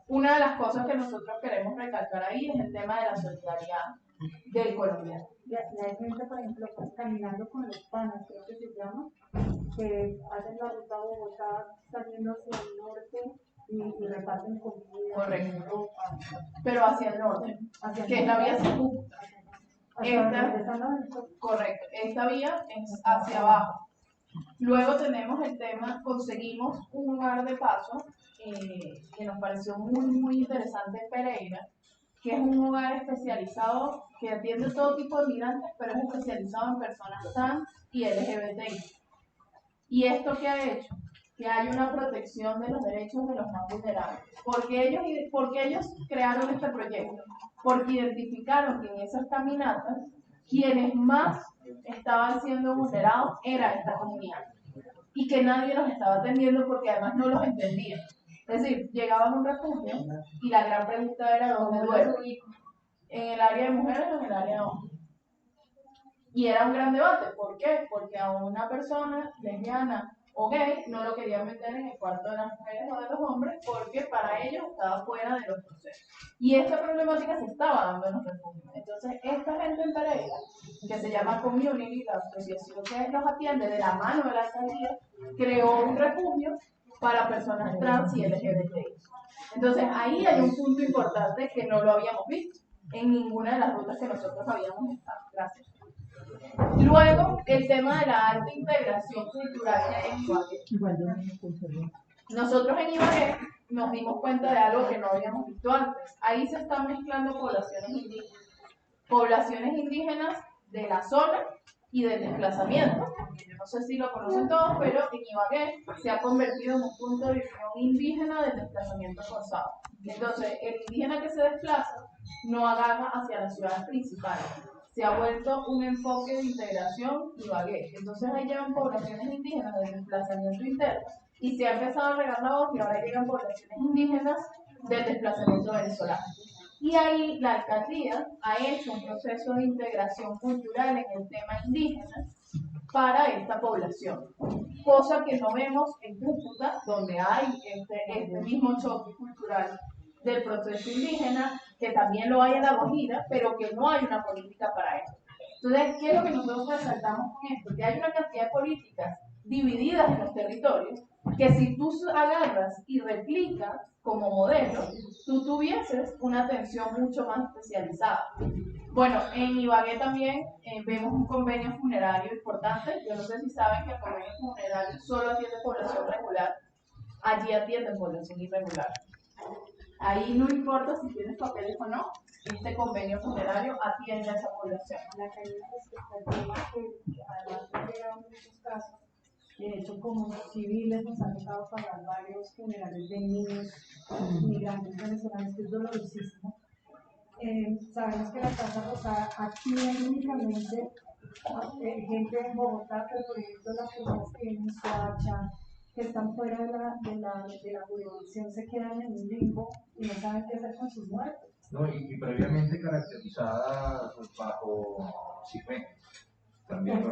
una de las cosas que nosotros queremos recalcar ahí es el tema de la solidaridad del colombiano. Y hay gente, por ejemplo, caminando con los panas, creo que se llama, que hacen la ruta Bogotá saliendo hacia el norte y reparten comida. Correcto. Pero hacia el norte, que es la vía circunvalación. Correcto, esta vía es hacia abajo. Luego tenemos el tema, conseguimos un lugar de paso que nos pareció muy interesante en Pereira, que es un lugar especializado que atiende todo tipo de migrantes, pero es especializado en personas trans y LGBTI. ¿Y esto qué ha hecho? Que hay una protección de los derechos de los más vulnerables. Porque ellos crearon este proyecto, porque identificaron que en esas caminatas quienes más estaban siendo vulnerados era esta comunidad y que nadie los estaba atendiendo porque además no los entendía. Es decir, llegaban a un refugio y la gran pregunta era ¿dónde duermo? ¿En el área de mujeres o en el área de hombres? Y era un gran debate. ¿Por qué? Porque a una persona lesbiana o gay no lo querían meter en el cuarto de las mujeres o de los hombres porque para ellos estaba fuera de los procesos. Y esta problemática se estaba dando en los refugios. Entonces, esta gente en Pereira, que se llama Community, la asociación que los atiende de la mano de la alcaldía, creó un refugio para personas trans y LGBTI. Entonces, ahí hay un punto importante que no lo habíamos visto en ninguna de las rutas que nosotros habíamos estado. Gracias. Luego, el tema de la alta integración cultural que hay en Ibagué. Nosotros en Ibagué nos dimos cuenta de algo que no habíamos visto antes. Ahí se están mezclando poblaciones indígenas de la zona y del desplazamiento. Yo no sé si lo conocen todos, pero en Ibagué se ha convertido en un punto de reunión indígena del desplazamiento forzado. Entonces, el indígena que se desplaza no agarra hacia las ciudades principales. Se ha vuelto un enfoque de integración Ibagué. Entonces ahí llegan poblaciones indígenas de desplazamiento interno y se ha empezado a regar la voz y ahora llegan poblaciones indígenas del desplazamiento venezolano. Y ahí la alcaldía ha hecho un proceso de integración cultural en el tema indígena para esta población, cosa que no vemos en Cúcuta, donde hay este mismo choque cultural del proceso indígena, que también lo hay en La Guajira, pero que no hay una política para eso. Entonces, ¿qué es lo que nosotros resaltamos con esto? Que hay una cantidad de políticas divididas en los territorios, que si tú agarras y replicas como modelo, tú tuvieses una atención mucho más especializada. Bueno, en Ibagué también vemos un convenio funerario importante. Yo no sé si saben que el convenio funerario solo atiende población regular, allí atienden población irregular. Ahí no importa si tienes papeles o no, este convenio funerario atiende a esa población. La caída de expectativas que además han llegado en muchos casos, de hecho como civiles nos han tocado pagar varios funerales de niños migrantes venezolanos, que es dolorosísimo. Sabemos que la Casa Rosada atiende únicamente gente en Bogotá, pero por ejemplo las personas que viven en Soacha, que están fuera de la jurisdicción, se quedan en un limbo y no saben qué hacer con sus muertos. No, y previamente caracterizada bajo CISBEN. También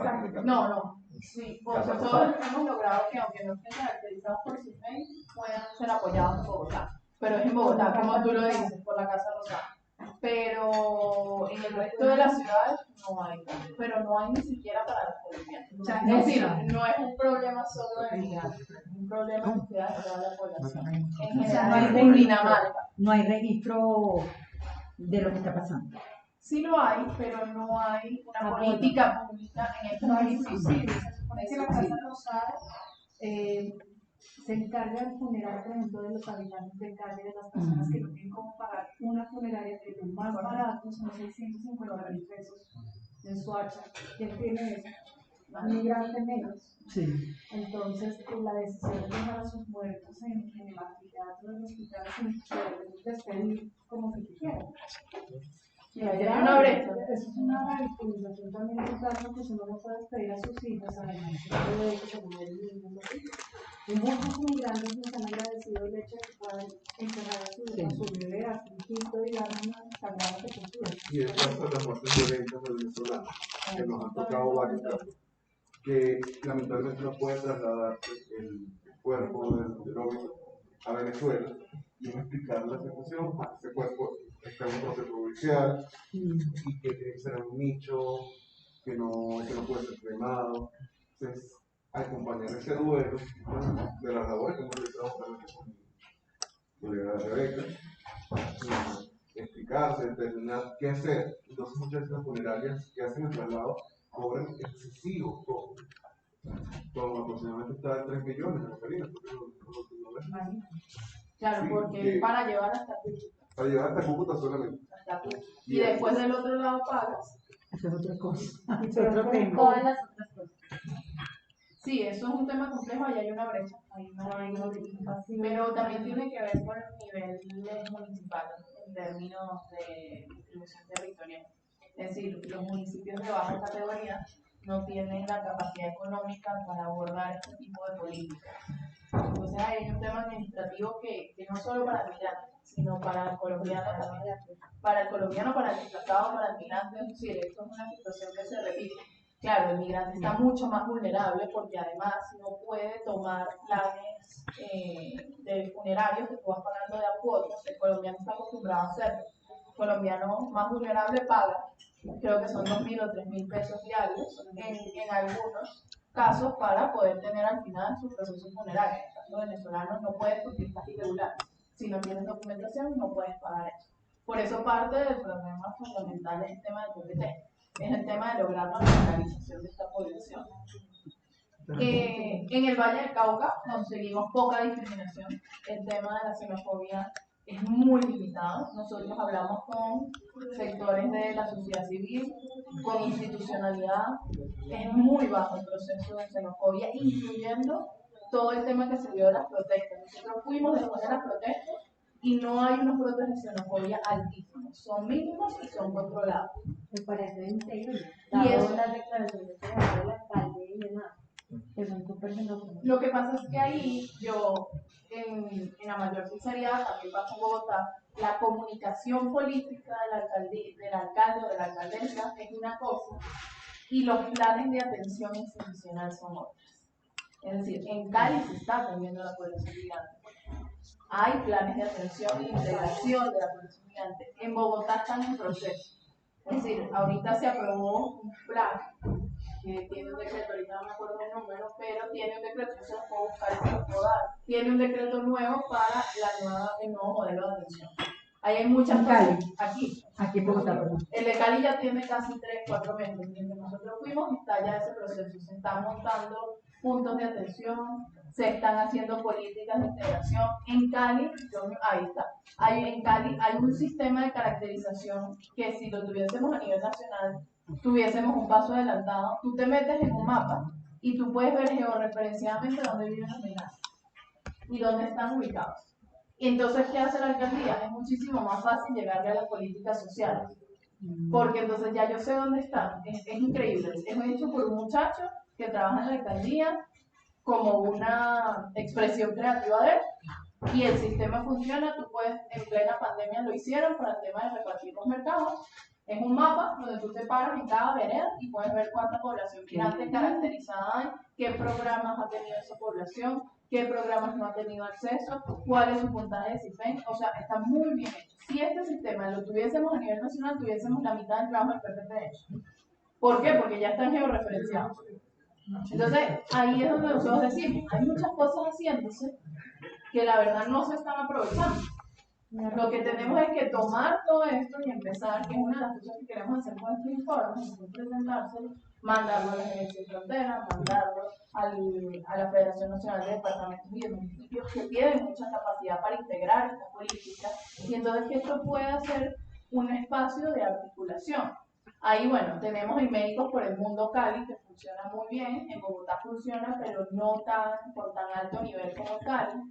no. Sí, nosotros hemos logrado que aunque no estén caracterizados por CISBEN, puedan ser apoyados en Bogotá. Pero es en Bogotá, como tú lo dices, por la Casa Rosada. pero en el resto de la ciudad no hay, pero no hay ni siquiera para los colombianos. O sea, Es decir, no es un problema solo de migrantes, es un problema que queda de toda la población. En O sea, general, no hay en registro, Dinamarca. no hay registro de lo que está pasando. Sí lo hay, pero no hay una política pública en estos edificios. Sí, se supone que la Casa Rosada se encarga del funerario, por ejemplo, de los habitantes de calle, de las personas que no tienen cómo pagar una funeraria, que lo más barato son 650.000 pesos en Suacha. ¿Quién tiene eso? Un migrante menos. Sí. Entonces, la decisión de dejar a sus muertos en el anfiteatro del hospital sin poderlos despedir como si quisieran. Y ahí hay una brecha. Eso es una victimización también total, porque si uno no puede despedir a sus hijos, además, no puede que se mueran niños, así. Y muchos migrantes nos han agradecido el hecho de que puedan encerrar a su bebé, a su hijito y darle una sagrada sepultura. Y el caso de las muertes violentas de venezolanos, que nos han tocado varios casos, que lamentablemente no puede trasladarse el cuerpo del óbito a Venezuela y no explicar la situación. Ese cuerpo está en un proceso judicial y que tiene que ser en un nicho, que no puede ser cremado. Entonces, acompañar ese duelo de las labores que hemos realizado también con la Rebeca, explicarse, determinar qué hacer. Entonces, muchas veces las funerarias que hacen el traslado cobran excesivos costos. Como aproximadamente está en 3 millones de cosarinas, Claro, sí, porque para llevar hasta Cúcuta. para llevar hasta Cúcuta solamente. Hasta Cúcuta. Y después del otro lado pagas. Eso es otra cosa. Y Es otro tema. todas las otras cosas. Sí, eso es un tema complejo, ahí hay una brecha, ahí no hay orientación, pero también tiene que ver con el nivel municipal en términos de distribución territorial. Es decir, los municipios de baja categoría no tienen la capacidad económica para abordar este tipo de políticas. Entonces hay un tema administrativo que no solo para el migrante, sino para el colombiano también, para el colombiano, para el desplazado, para el migrante. Es decir, esto es una situación que se repite. Claro, el migrante está mucho más vulnerable porque además no puede tomar planes de funerarios que tú vas pagando de a cuotas. El colombiano está acostumbrado a hacerlo. El colombiano más vulnerable paga, creo que son 2.000 o 3.000 pesos diarios en algunos casos para poder tener al final su proceso funerario. En el caso venezolano no puedes porque estás irregular. Si no tienes documentación no puedes pagar eso. Por eso parte del problema fundamental es el tema del PPT. Es el tema de lograr la nacionalización de esta población. En el Valle del Cauca conseguimos poca discriminación. El tema de la xenofobia es muy limitado. Nosotros hablamos con sectores de la sociedad civil, con institucionalidad. Es muy bajo el proceso de xenofobia, incluyendo todo el tema que se dio de las protestas. Nosotros fuimos después de las protestas y no hay unos brotes de xenofobia altísimos. Son mínimos y son controlados. Me parece increíble. Y eso, las declaraciones que da el alcalde y demás, que son súper xenófobos. lo que pasa es que ahí yo, en la mayor sinceridad, también pasa en Bogotá, la comunicación política del alcalde o de la alcaldesa es una cosa y los planes de atención institucional son otras. Es decir, en Cali se está atendiendo a la población migrante. Hay planes de atención e integración de la población migrante. En Bogotá están en proceso. Es decir, ahorita se aprobó un plan que tiene un decreto, ahorita no me acuerdo el número, pero tiene un decreto, yo se lo puedo buscar y se lo puedo dar. Tiene un decreto nuevo para el nuevo modelo de atención. Ahí hay muchas cosas. Aquí en Bogotá, perdón. El de Cali ya tiene casi 3-4 meses. Mientras nosotros fuimos, está ya ese proceso. Se están montando puntos de atención, se están haciendo políticas de integración. En Cali, ahí está. En Cali hay un sistema de caracterización que si lo tuviésemos a nivel nacional, tuviésemos un paso adelantado. Tú te metes en un mapa y tú puedes ver georreferenciadamente dónde viven los migrantes y dónde están ubicados. Y entonces, ¿qué hace la alcaldía? Es muchísimo más fácil llegarle a las políticas sociales. Porque entonces ya yo sé dónde están. Es increíble. Es hecho por un muchacho que trabaja en la alcaldía como una expresión creativa de él. Y el sistema funciona. Tú puedes, en plena pandemia lo hicieron para el tema de repartir los mercados. Es un mapa donde tú te paras en cada vereda y puedes ver cuánta población migrante caracterizada hay, qué programas ha tenido esa población, qué programas no ha tenido acceso, cuál es su puntaje de CIFEN. O sea, está muy bien hecho. si este sistema lo tuviésemos a nivel nacional, tuviésemos la mitad del trabajo del PPT hecho. ¿Por qué? Porque ya están georreferenciados. Entonces, ahí es donde nosotros decimos, hay muchas cosas haciéndose que la verdad no se están aprovechando. Lo que tenemos es que tomar todo esto y empezar, que es una de las cosas que queremos hacer con este informe, presentárselo, mandarlo a la Agencia de Frontera, mandarlo a la Federación Nacional de Departamentos y de Municipios que tienen mucha capacidad para integrar esta política y entonces que esto pueda ser un espacio de articulación. Ahí, bueno, tenemos el Médicos por el Mundo Cali, que funciona muy bien, en Bogotá funciona, pero no por tan alto nivel como en Cali.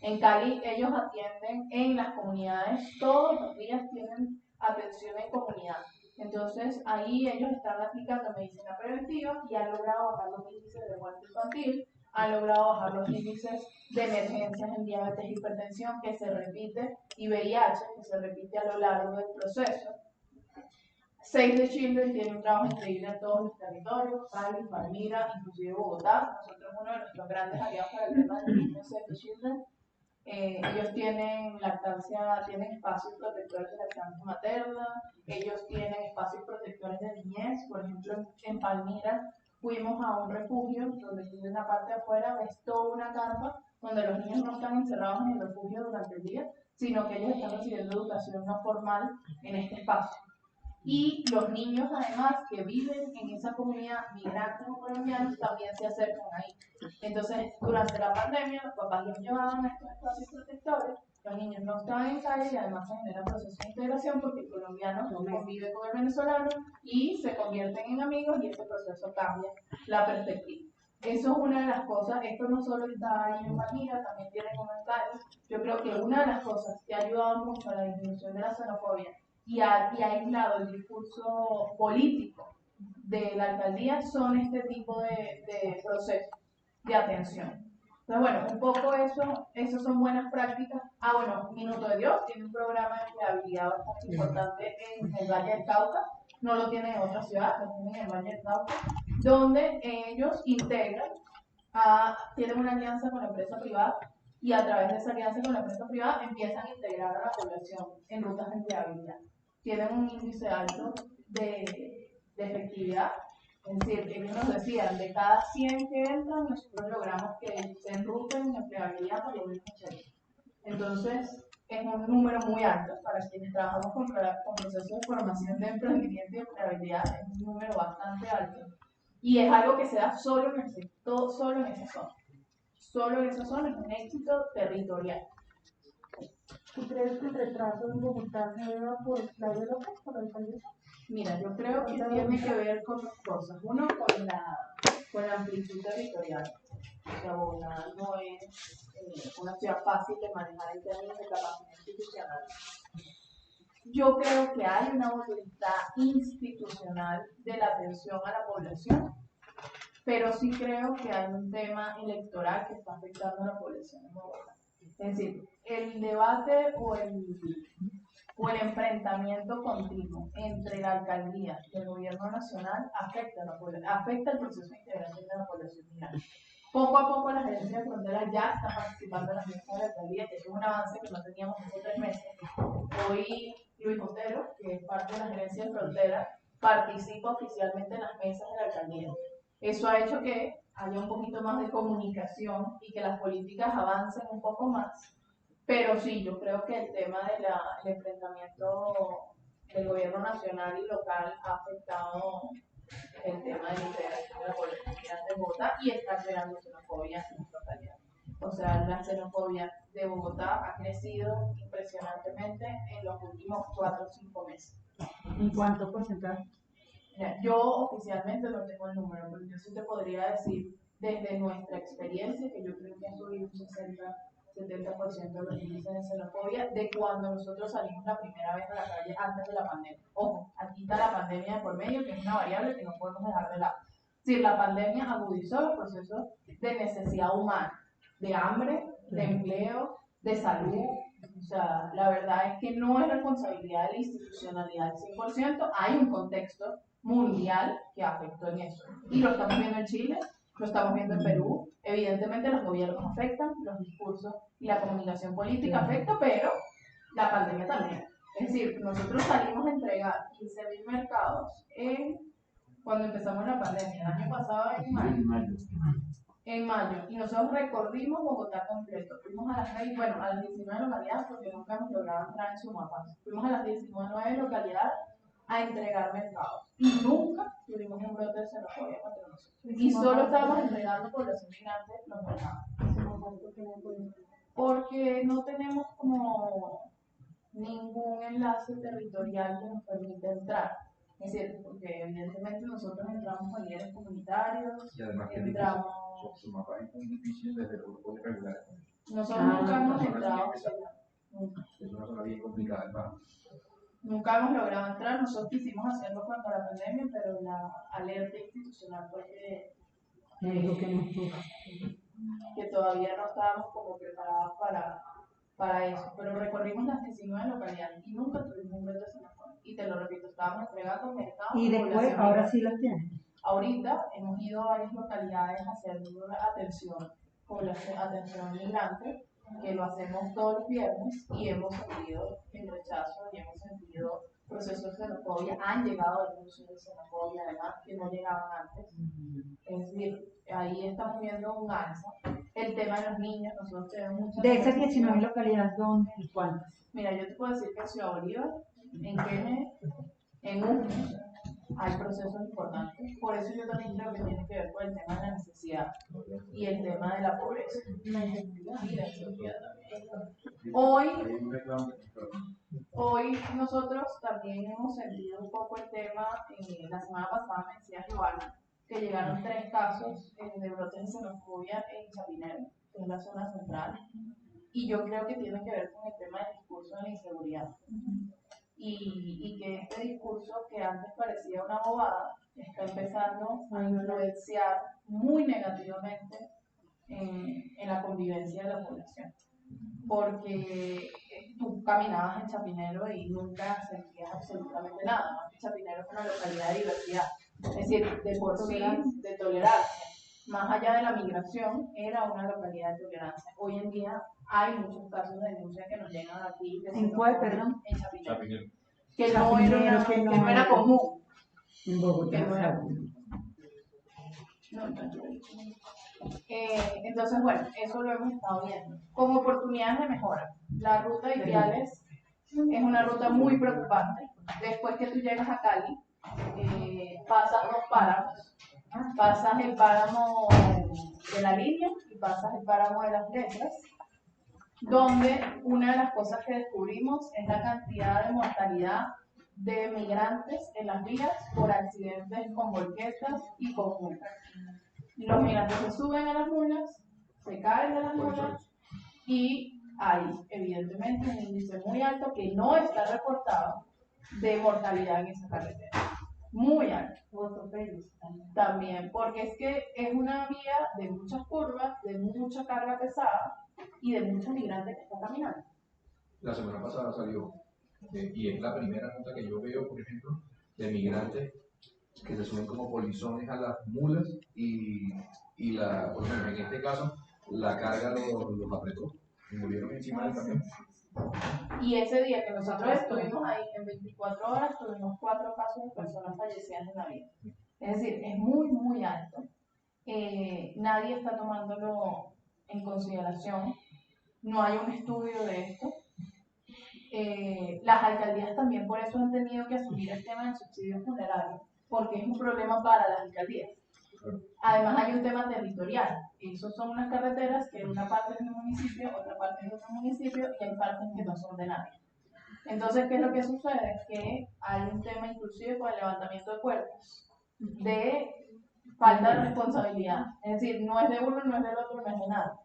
En Cali ellos atienden en las comunidades, todos los días tienen atención en comunidad. Entonces ahí ellos están aplicando medicina preventiva y han logrado bajar los índices de muerte infantil, han logrado bajar los índices de emergencias en diabetes e hipertensión que se repite y VIH que se repite a lo largo del proceso. Save the Children tiene un trabajo increíble en todos los territorios, Cali, Palmira, inclusive Bogotá. Nosotros uno de nuestros grandes aliados para el tema de los niños Save the Children. Ellos tienen lactancia, tienen espacios protectores de lactancia materna, ellos tienen espacios protectores de niñez. Por ejemplo, en Palmira fuimos a un refugio donde tú en la parte de afuera ves toda una carpa donde los niños no están encerrados en el refugio durante el día, sino que ellos están recibiendo educación no formal en este espacio. Y los niños, además, que viven en esa comunidad, migrantes o colombianos, también se acercan ahí. Entonces, durante la pandemia, los papás los llevaban a estos espacios protectores, los niños no estaban en calle y además se genera proceso de integración porque el colombiano convive con el venezolano y se convierten en amigos y ese proceso cambia la perspectiva. Eso es una de las cosas, esto no solo está ahí en Palmira, también tiene comentarios. Yo creo que una de las cosas que ha ayudado mucho a la disminución de la xenofobia y ha aislado el discurso político de la alcaldía son este tipo de procesos de atención. Entonces, bueno, un poco eso son buenas prácticas. Bueno, Minuto de Dios tiene un programa de empleabilidad bastante importante en el Valle del Cauca, no lo tienen en otra ciudad, lo tienen en el Valle del Cauca, donde ellos integran, tienen una alianza con la empresa privada y a través de esa alianza con la empresa privada empiezan a integrar a la población en rutas de empleabilidad. Tienen un índice alto de efectividad, es decir, ellos nos decían, de cada 100 que entran, nosotros logramos que se enruten en empleabilidad por lo menos 80. Entonces, es un número muy alto para quienes trabajamos con procesos de formación de emprendimiento y empleabilidad, es un número bastante alto. Y es algo que se da solo en esa zona. Solo en esa zona es un éxito territorial. ¿Tú crees que el retraso en Bogotá se deba por Claudia López, por la alcaldesa? Mira, yo creo que tiene que ver con dos cosas. Uno, con la amplitud territorial. O sea, Bogotá no es una ciudad fácil de manejar en términos de capacidad institucional. Yo creo que hay una voluntad institucional de la atención a la población, pero sí creo que hay un tema electoral que está afectando a la población en Bogotá. Es decir, el debate o el enfrentamiento continuo entre la alcaldía y el gobierno nacional afecta el proceso de integración de la población migrante. Poco a poco la gerencia de fronteras ya está participando en las mesas de la alcaldía, que es un avance que no teníamos hace 3 meses. Hoy Luis Otero, que es parte de la gerencia de fronteras, participa oficialmente en las mesas de la alcaldía. Eso ha hecho que haya un poquito más de comunicación y que las políticas avancen un poco más. Pero sí, yo creo que el tema del enfrentamiento del gobierno nacional y local ha afectado el tema de la integración de la población migrante en Bogotá y está creando xenofobia en nuestra localidad. O sea, la xenofobia de Bogotá ha crecido impresionantemente en los últimos 4 o 5 meses. ¿En cuánto porcentaje? Yo oficialmente no tengo el número, pero yo sí te podría decir desde nuestra experiencia que yo creo que ha subido un 60-70% de los índices de xenofobia de cuando nosotros salimos la primera vez a la calle antes de la pandemia. Ojo, aquí está la pandemia de por medio, que es una variable que no podemos dejar de lado. Si la pandemia agudizó los procesos de necesidad humana, de hambre, de empleo, de salud. O sea, la verdad es que no es responsabilidad de la institucionalidad al 100%, hay un contexto mundial que afectó en eso. Y lo estamos viendo en Chile, lo estamos viendo en Perú. Evidentemente los gobiernos afectan, los discursos y la comunicación política afectan, pero la pandemia también. Es decir, nosotros salimos a entregar 15.000 mercados cuando empezamos la pandemia, el año pasado en mayo, y nosotros recorrimos Bogotá completo. Fuimos a a las 19 localidades porque nunca hemos logrado entrar en su mapa. Fuimos a las 19 localidades a entregar mercados. Y nunca tuvimos un brote de xenofobia contra nosotros. Y solo estábamos entregando población migrante los mercados. Porque no tenemos como ningún enlace territorial que nos permita entrar. Es decir, porque evidentemente nosotros entramos con líderes comunitarios, Y además que entramos... su mapa es muy difícil desde los grupos irregulares. Nosotros nunca hemos entrado, Es una zona bien complicada el paro. nunca hemos logrado entrar. Nosotros quisimos hacerlo cuando la pandemia, pero la alerta institucional fue que todavía no estábamos como preparados para eso. Pero recorrimos las 19 localidades y nunca tuvimos un brote de xenofobia. Y te lo repito, estábamos entregando mercados. Y después, ahora sí las tienen. Ahorita hemos ido a varias localidades a hacer atención migrante, que lo hacemos todos los viernes y hemos sentido el rechazo y hemos sentido procesos de xenofobia. Han llegado denuncias de xenofobia, además, que no llegaban antes. Es decir, ahí estamos viendo un alza. El tema de los niños, nosotros tenemos muchas... De esas 19 localidades, ¿dónde y cuántas? Mira, yo te puedo decir que en Ciudad Bolívar, en Kennedy, en Usme, hay procesos importantes. Por eso yo también creo que tiene que ver con el tema de la necesidad y el tema de la pobreza y la inseguridad también. Hoy nosotros también hemos sentido un poco el tema, la semana pasada me decía Giovanna, que llegaron 3 casos de brotes de xenofobia en Chapinero, que es la zona central, y yo creo que tiene que ver con el tema del discurso de la inseguridad. Y que este discurso que antes parecía una bobada está empezando a influenciar muy negativamente en la convivencia de la población. Porque tú caminabas en Chapinero y nunca sentías absolutamente nada, ¿no? Chapinero es una localidad de diversidad, es decir, de por sí, de tolerancia. Más allá de la migración, era una localidad de tolerancia. Hoy en día hay muchos casos de denuncia que nos llegan aquí. ¿En cuál, perdón? En Chapinero. Que no era común. En Bogotá. Que no era común. Entonces, bueno, eso lo hemos estado viendo. Con oportunidades de mejora. La ruta de Ipiales es una ruta muy preocupante. Después que tú llegas a Cali, pasas 2 páramos. Pasas el páramo de la línea y pasas el páramo de las letras, donde una de las cosas que descubrimos es la cantidad de mortalidad de migrantes en las vías por accidentes con volquetas y con mulas. Los migrantes se suben a las mulas, se caen de las mulas y hay evidentemente un índice muy alto que no está reportado de mortalidad en esa carretera. Muy alto. También, porque es que es una vía de muchas curvas, de mucha carga pesada y de muchos migrantes que están caminando. La semana pasada salió, y es la primera nota que yo veo, por ejemplo, de migrantes que se suben como polizones a las mulas y por ejemplo, en este caso, la carga los apretó y murieron encima del camión. Y ese día que nosotros estuvimos ahí, en 24 horas, tuvimos 4 casos de personas fallecidas en la vía. Es decir, es muy, muy alto. Nadie está tomándolo en consideración. No hay un estudio de esto. Las alcaldías también por eso han tenido que asumir el tema del subsidio funerario, porque es un problema para las alcaldías. Además hay un tema territorial. Esos son unas carreteras que una parte es de un municipio, otra parte es de otro municipio y hay partes que no son de nadie. Entonces, ¿qué es lo que sucede? Que hay un tema inclusive con el levantamiento de cuerpos, de falta de responsabilidad. Es decir, no es de uno, no es del otro, no es de nada.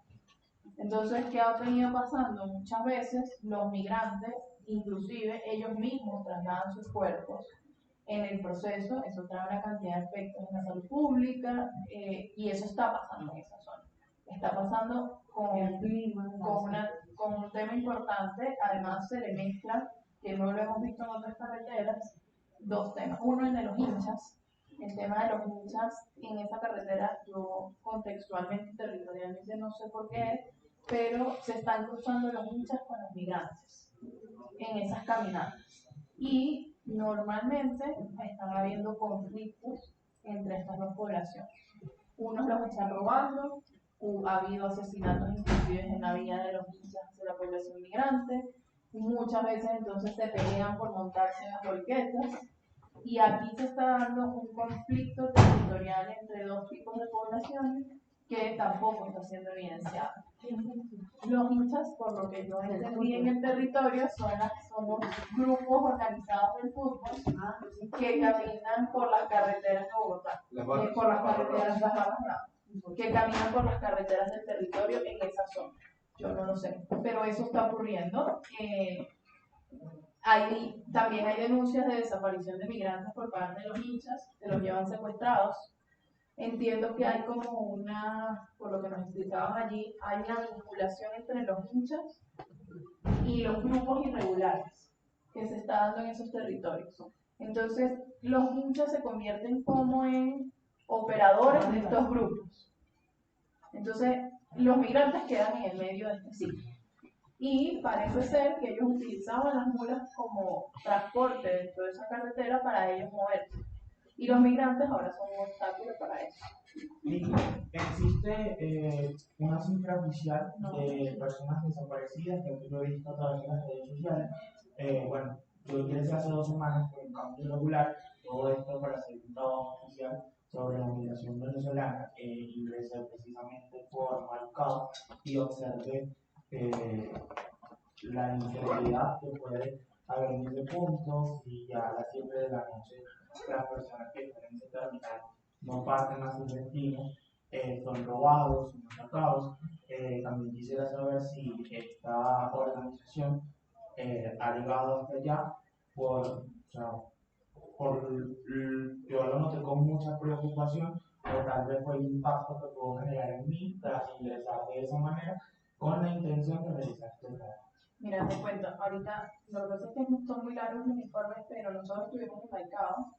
Entonces, ¿qué ha venido pasando? Muchas veces los migrantes, inclusive ellos mismos trasladan sus cuerpos en el proceso, eso trae una cantidad de efectos en la salud pública y eso está pasando en esa zona. Está pasando con un tema importante, además se le mezcla, que no lo hemos visto en otras carreteras, 2 temas. Uno, el de los hinchas. El tema de los hinchas en esa carretera, yo contextualmente, territorialmente no sé por qué, pero se están cruzando los hinchas con los migrantes. en esas caminatas. Y normalmente están habiendo conflictos entre estas dos poblaciones. Unos los están robando, ha habido asesinatos inclusive en la vía de los hinchas de la población migrante, muchas veces entonces se pelean por montarse en las volquetas, y aquí se está dando un conflicto territorial entre dos tipos de poblaciones que tampoco está siendo evidenciado. Los hinchas, por lo que yo entendí en el territorio, son los grupos organizados del fútbol que caminan por las carreteras de Bogotá, por las carreteras que caminan por las carreteras del territorio en esa zona. Yo no lo sé, pero eso está ocurriendo. También hay denuncias de desaparición de migrantes por parte de los hinchas, que los llevan secuestrados. Entiendo que hay como por lo que nos explicaban allí, hay una vinculación entre los hinchas y los grupos irregulares que se está dando en esos territorios. Entonces, los hinchas se convierten como en operadores de estos grupos. Entonces, los migrantes quedan en el medio de este ciclo. Y parece ser que ellos utilizaban las mulas como transporte dentro de esa carretera para ellos moverse. Y los migrantes ahora son un obstáculo para eso. ¿Y existe una cifra oficial de personas desaparecidas que yo he visto a través de las redes sociales? Bueno, yo ingresé hace 2 semanas por un cambio irregular, todo esto para hacer un trabajo oficial sobre la migración venezolana. Ingresé precisamente por Marcado y observé la inseguridad que puede haber en ese punto, y ya a las 7 de la noche las personas que están en ese terminal no parten a su destino, son robados, son atacados. También quisiera saber si esta organización ha llegado hasta allá yo lo noté con mucha preocupación, o tal vez fue el impacto que pudo generar en mí tras ingresar de esa manera con la intención de realizar este trabajo. Mira, te cuento, ahorita lo que pasa es que son muy largos los informes, pero nosotros estuvimos en Maicao.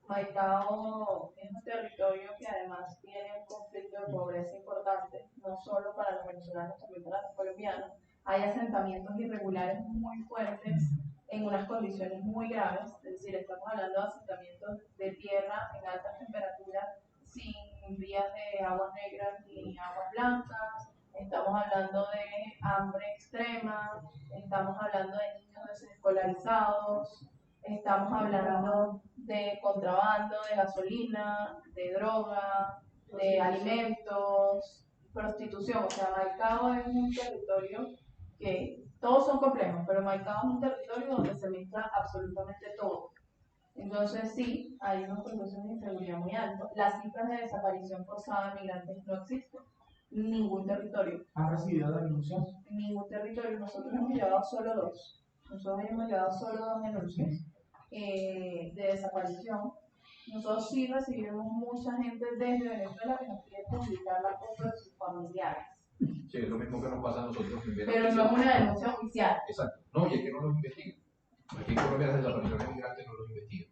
Maicao es un territorio que además tiene un conflicto de pobreza importante, no solo para los venezolanos, también para los colombianos. Hay asentamientos irregulares muy fuertes en unas condiciones muy graves, es decir, estamos hablando de asentamientos de tierra en altas temperaturas, sin vías de aguas negras ni aguas blancas. Estamos hablando de hambre extrema, estamos hablando de niños desescolarizados, estamos hablando de contrabando, de gasolina, de droga, de alimentos, prostitución. O sea, Maicao es un territorio que todos son complejos, pero Maicao es un territorio donde se mezcla absolutamente todo. Entonces sí, hay unos procesos de inseguridad muy altos. Las cifras de desaparición forzada de migrantes no existen. Ningún territorio. ¿Han recibido denuncias? Ningún territorio. Nosotros hemos llevado solo 2. Nosotros hemos llevado solo 2 denuncias de desaparición. Nosotros sí recibimos mucha gente desde Venezuela que nos pide publicar la foto de sus familiares. Sí, es lo mismo que nos pasa a nosotros. Pero no es una denuncia oficial. Exacto. No, y es que no los investigan. Aquí en Colombia las desapariciones migrantes no los investigan.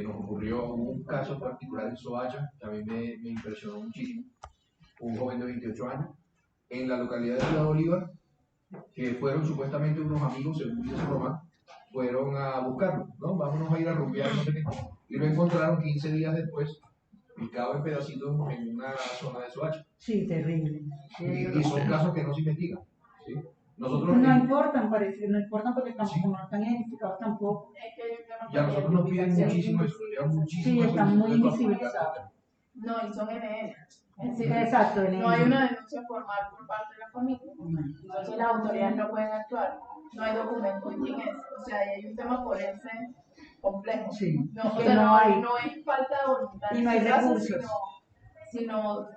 Nos ocurrió un caso particular en Soacha, que a mí me impresionó muchísimo. Un joven de 28 años, en la localidad de Ciudad Bolívar, que fueron supuestamente unos amigos, según dice Román, fueron a buscarlo, ¿no? Vámonos a ir a rumbear, no sé qué. Y lo encontraron 15 días después, picado en pedacitos en una zona de Soacha. Sí, terrible. Y son casos que no se investigan, ¿sí? Nosotros no importan, parece, no importan porque tampoco, sí, no están identificados tampoco. Es que hay un tema y a nosotros nos piden muchísimo eso, Sí, están muy invisibilizados. No, y son NN. Es decir, Exacto, no hay una denuncia formal por parte de la familia. Entonces las autoridades no pueden actuar. No hay documentos de quién es. O sea, hay un tema forense complejo. Sí. No, o Que sea, no hay. no hay falta de voluntad. Y no hay recursos. Sino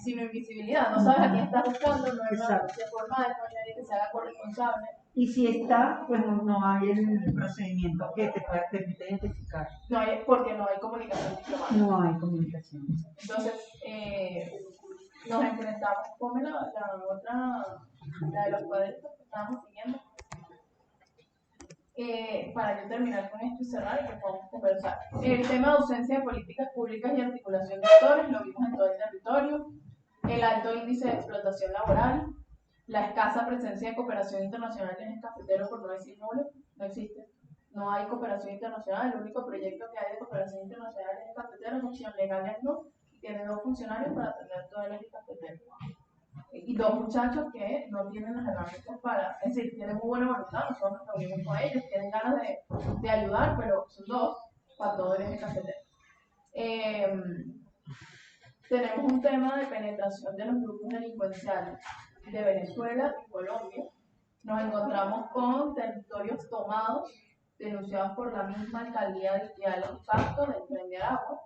invisibilidad. No sabes a quién estás buscando, no hay una Exacto. denuncia formal, no hay nadie que se haga corresponsable. Y si está, pues no hay el procedimiento que te permite identificar. No hay, porque no hay comunicación diplomática. No hay comunicación. Entonces, nos enfrentamos con la otra, la de los cuadritos que estábamos siguiendo. Para yo terminar con esto y cerrar y que podamos conversar. El tema de ausencia de políticas públicas y articulación de actores lo vimos en todo el territorio. El alto índice de explotación laboral, la escasa presencia de cooperación internacional en el cafetero, por no decir nulo, no existe. No hay cooperación internacional, el único proyecto que hay de cooperación internacional en el cafetero es Opción Legal no, y tiene 2 funcionarios para atender todo el eje cafetero. Y 2 muchachos que no tienen las herramientas para, es decir, tienen muy buena voluntad, nosotros nos reunimos con ellos, tienen ganas de ayudar, pero son 2 para todo el eje cafetero. Tenemos un tema de penetración de los grupos delincuenciales de Venezuela y Colombia. Nos encontramos con territorios tomados, denunciados por la misma alcaldía de Ipiales y Pasto, del Tren de Aragua.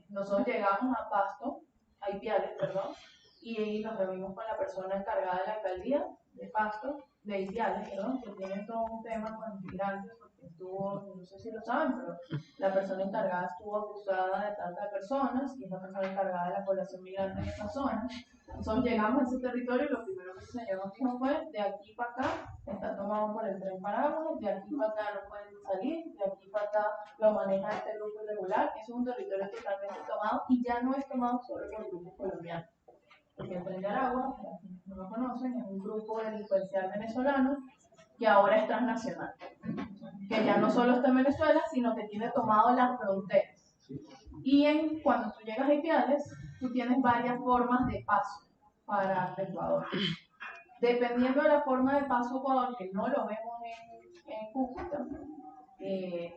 Nosotros llegamos a Pasto, a Ipiales, perdón, y nos reunimos con la persona encargada de la alcaldía de Pasto, de Ipiales, perdón, que tiene todo un tema con migrantes, porque estuvo, no sé si lo saben, pero la persona encargada estuvo acusada de tantas personas y es la persona encargada de la población migrante en esa zona. Nosotros llegamos a ese territorio y lo primero que el señor nos dijo fue: de aquí para acá está tomado por el Tren Paraguas, de aquí para acá no pueden salir, de aquí para acá lo maneja este grupo irregular. Eso es un territorio totalmente tomado y ya no es tomado solo por grupos colombianos. Porque el Tren de Aragua, para quienes no lo conocen, es un grupo delincuencial venezolano que ahora es transnacional, que ya no solo está en Venezuela, sino que tiene tomado las fronteras. Y cuando tú llegas a Ipiales, tú tienes varias formas de paso para Ecuador. Dependiendo de la forma de paso a Ecuador, que no lo vemos en Cúcuta,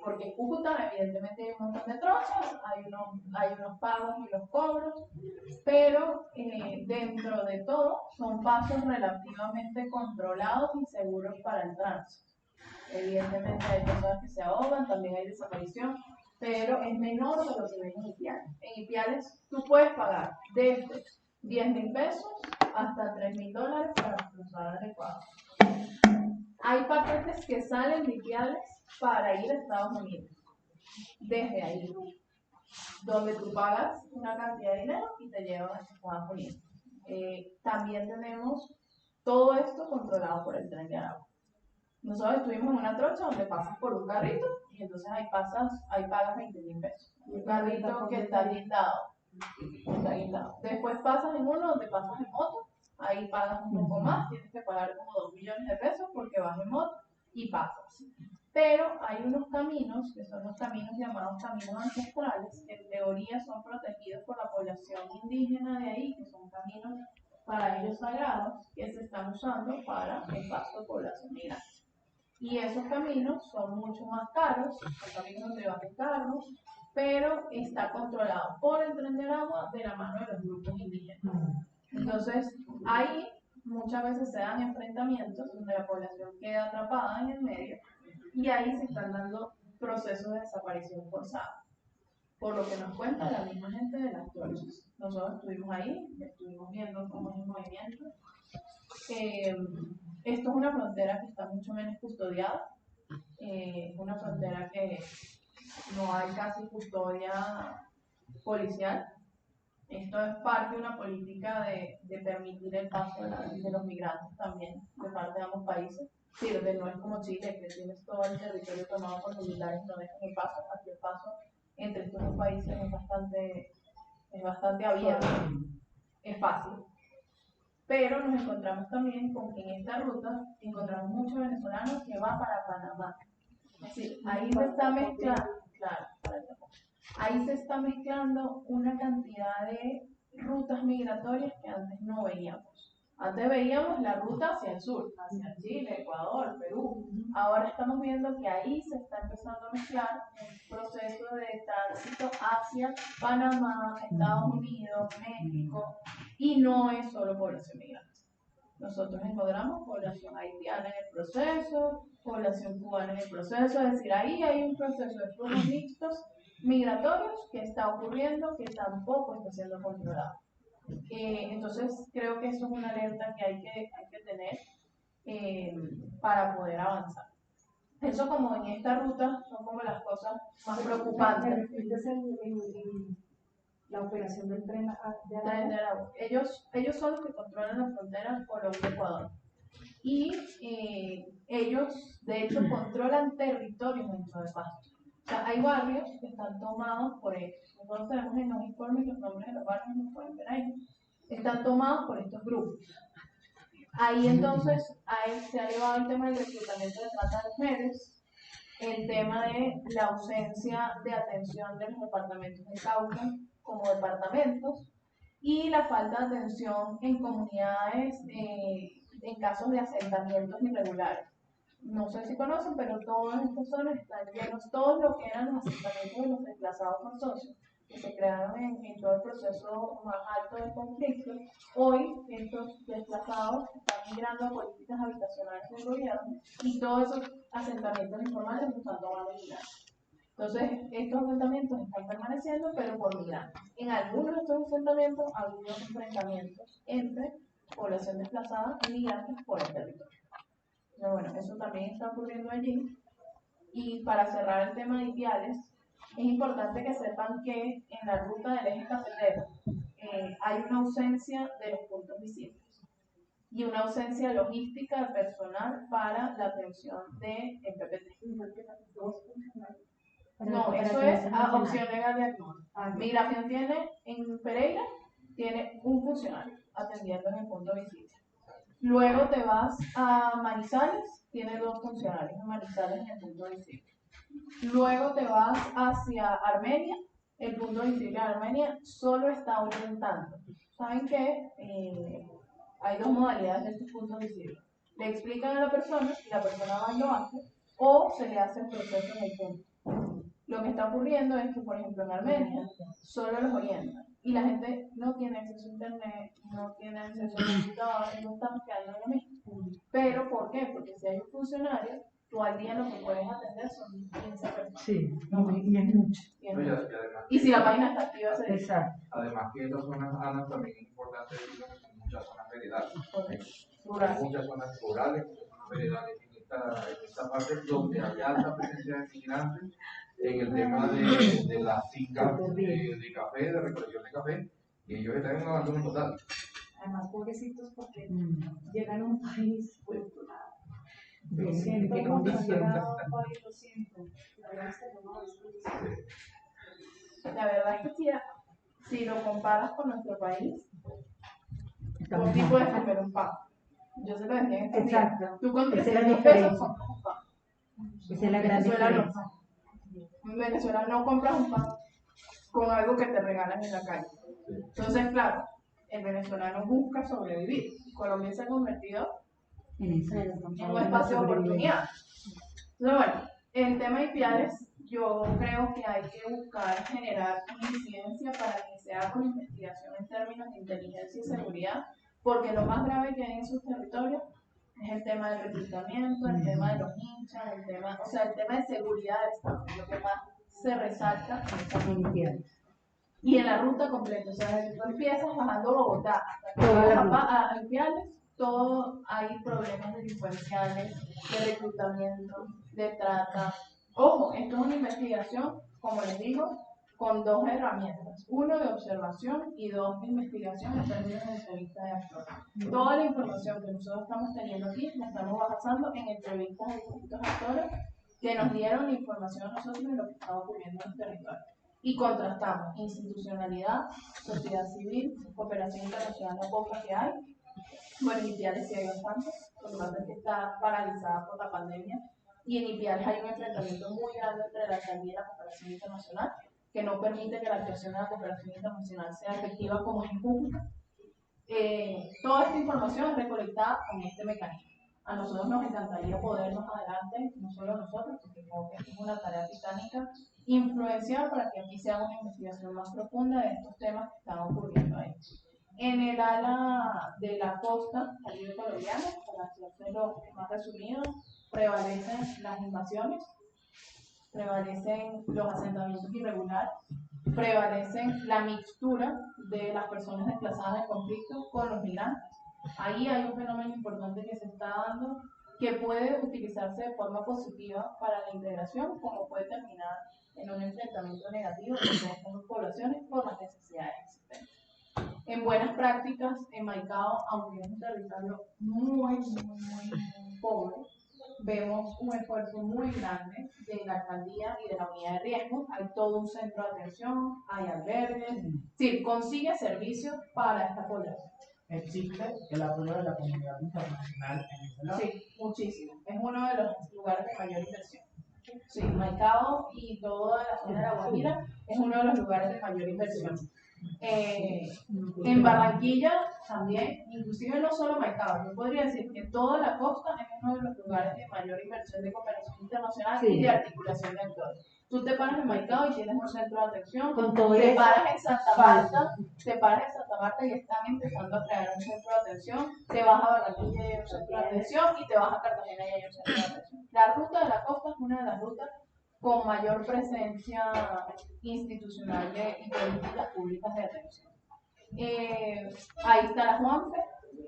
porque en Cúcuta evidentemente hay un montón de trochas, hay unos pagos y los cobros, pero dentro de todo son pasos relativamente controlados y seguros para el tránsito. Evidentemente hay personas que se ahogan, también hay desaparición, pero es menor de lo que ven en Ipiales. En Ipiales tú puedes pagar desde 10.000 pesos hasta $3.000 para cruzar al Ecuador. Hay paquetes que salen de Ipiales para ir a Estados Unidos, desde ahí, donde tú pagas una cantidad de dinero y te llevan a Estados Unidos. También tenemos todo esto controlado por el Tren de Aragua. Nosotros estuvimos en una trocha donde pasas por un carrito y entonces ahí pagas 20.000 pesos. Un carrito que está guindado. Después pasas en uno donde pasas en moto, ahí pagas un poco más, tienes que pagar como 2 millones de pesos porque vas en moto y pasas. Pero hay unos caminos, que son los caminos llamados caminos ancestrales, que en teoría son protegidos por la población indígena de ahí, que son caminos para ellos sagrados, que se están usando para el paso de población migrante. Y esos caminos son mucho más caros, son caminos donde van en carros, pero está controlado por el Tren de Aragua de la mano de los grupos indígenas. Entonces, ahí muchas veces se dan enfrentamientos donde la población queda atrapada en el medio y ahí se están dando procesos de desaparición forzada. Por lo que nos cuenta la misma gente de las trochas. Nosotros estuvimos ahí, estuvimos viendo cómo es el movimiento. Esto es una frontera que está mucho menos custodiada, una frontera que no hay casi custodia policial. Esto es parte de una política de permitir el paso de los migrantes también, de parte de ambos países. Sí, no es como Chile, que tienes todo el territorio tomado por militares y no dejan el paso. Aquí el paso entre estos dos países es bastante abierto, es fácil. Pero nos encontramos también con que en esta ruta encontramos muchos venezolanos que van para Panamá. Es decir, ahí se está mezclando, claro, ahí se está mezclando una cantidad de rutas migratorias que antes no veíamos. Antes veíamos la ruta hacia el sur, hacia Chile, Ecuador, Perú. Ahora estamos viendo que ahí se está empezando a mezclar un proceso de tránsito hacia Panamá, Estados Unidos, México, y no es solo población migrante. Nosotros encontramos población haitiana en el proceso, población cubana en el proceso, es decir, ahí hay un proceso de flujos mixtos migratorios que está ocurriendo, que tampoco está siendo controlado. Entonces, creo que eso es una alerta que hay que tener para poder avanzar. Eso como en esta ruta son como las cosas más preocupantes. La operación del Tren de Aragua. Ellos son los que controlan las fronteras Colombia-Ecuador. Y ellos, de hecho, controlan territorios dentro de Pasto. O sea, hay barrios que están tomados por ellos. Nosotros tenemos en los informes los nombres de los barrios, nos pueden ver ahí. Están tomados por estos grupos. Ahí entonces se ha llevado el tema del reclutamiento de trata de mujeres, el tema de la ausencia de atención de los departamentos de Cauca como departamentos y la falta de atención en comunidades en casos de asentamientos irregulares. No sé si conocen, pero todas estas zonas están llenos, todos lo que eran los asentamientos de los desplazados forzosos, que se crearon en todo el proceso más alto del conflicto. Hoy estos desplazados están migrando a políticas habitacionales del gobierno y todos esos asentamientos informales están tomando migrantes. Entonces, estos asentamientos están permaneciendo, pero por migrantes. En algunos de estos asentamientos ha habido enfrentamientos entre población desplazada y migrantes por el territorio. Pero bueno, eso también está ocurriendo allí. Y para cerrar el tema de Ipiales, es importante que sepan que en la ruta del eje cafetero hay una ausencia de los puntos visibles y una ausencia logística de personal para la atención de PPT. No, eso es opción legal de actor. Migración tiene en Pereira, tiene un funcionario atendiendo en el punto visible. Luego te vas a Manizales, tiene 2 funcionarios en Manizales en el punto visible. Luego te vas hacia Armenia, el punto visible de Armenia solo está orientando. Saben que hay 2 modalidades de estos puntos visibles. Le explican a la persona y la persona va y lo hace, o se le hace el proceso en el punto. Lo que está ocurriendo es que, por ejemplo, en Armenia solo los orientan y la gente no tiene acceso a internet, no tiene acceso a computadores, no estamos quedando en lo mismo. ¿Pero por qué? Porque si hay un funcionario, tú al día lo que puedes atender son 15 personas. Sí, y es mucho. Y si la página está activa, se dice. Exacto. Además que estas zonas, Ana, también es importante decirlo que son muchas zonas veredales. Rurales. Muchas zonas rurales, muchas zonas veredales en esta parte donde hay alta presencia de migrantes, en el tema de las fincas de café, de recolección de café, y ellos están en un abandono total. Además, pobrecitos porque llegan a un país, pues, ¿De qué condición? lo siento. La verdad es que no es condición. La verdad es que si lo comparas con nuestro país, Estamos tú mal. puedes comer un pan. Yo se lo decía en este día. Exacto. Tú con Esa es la 300 pesos diferencia. compras un pan. Esa es la gran Venezuela diferencia. no. En Venezuela no compras un pan con algo que te regalan en la calle. Entonces, claro, el venezolano busca sobrevivir. Colombia se ha convertido En en un espacio de oportunidad. Entonces, bueno, el tema de Ipiales, yo creo que hay que buscar generar una incidencia para que se haga una investigación en términos de inteligencia y seguridad, porque lo más grave que hay en sus territorios es el tema del reclutamiento, el tema de los hinchas, el tema de seguridad del Estado, es lo que más se resalta en esta comunidad. Y en la ruta completa, o sea, desde que tú empiezas bajando Bogotá hasta que llegas a Ipiales, todo hay problemas delincuenciales, de reclutamiento, de trata. Ojo, esto es una investigación, como les digo, con 2 herramientas. 1 de observación y 2 de investigación en términos de entrevista de actores. Toda la información que nosotros estamos teniendo aquí la estamos basando en entrevistas de distintos actores que nos dieron la información a nosotros de lo que estaba ocurriendo en el territorio. Y contrastamos institucionalidad, sociedad civil, cooperación internacional, la poca que hay. Bueno, en Ipiales sí hay bastante, lo que pasa es que está paralizada por la pandemia. Y en Ipiales hay un enfrentamiento muy grande entre la alcaldía y la cooperación internacional, que no permite que la actuación de la cooperación internacional sea efectiva como es pública. Toda esta información es recolectada con este mecanismo. A nosotros nos encantaría poder más adelante, no solo nosotros, porque creo que es una tarea titánica, influenciar para que aquí se haga una investigación más profunda de estos temas que están ocurriendo ahí. En el ala de la costa caribe colombiana, para hacerlo más resumido, prevalecen las invasiones, prevalecen los asentamientos irregulares, prevalecen la mixtura de las personas desplazadas del conflicto con los migrantes. Ahí hay un fenómeno importante que se está dando que puede utilizarse de forma positiva para la integración, como puede terminar en un enfrentamiento negativo entre estas 2 poblaciones por las necesidades existentes. En buenas prácticas, en Maicao, aunque es un territorio muy pobre, vemos un esfuerzo muy grande de la alcaldía y de la unidad de riesgo. Hay todo un centro de atención, hay albergues, sí, consigue servicios para esta población. ¿existe el apoyo de la comunidad internacional en ese lado? Sí, muchísimo. Es uno de los lugares de mayor inversión. Sí, Maicao y toda la zona de La Guajira es uno de los lugares de mayor inversión. En Barranquilla también, inclusive no solo Maicao, yo podría decir que toda la costa es uno de los lugares de mayor inversión de cooperación internacional y de articulación de actores. Tú te paras en Maicao y tienes un centro de atención, Con todo te eso, paras en Santa Marta, y están empezando a crear un centro de atención, te vas a Barranquilla y hay un centro de atención, y te vas a Cartagena y hay un centro de atención. La ruta de la costa es una de las rutas con mayor presencia institucional y políticas públicas de atención. Ahí está la Juanfe,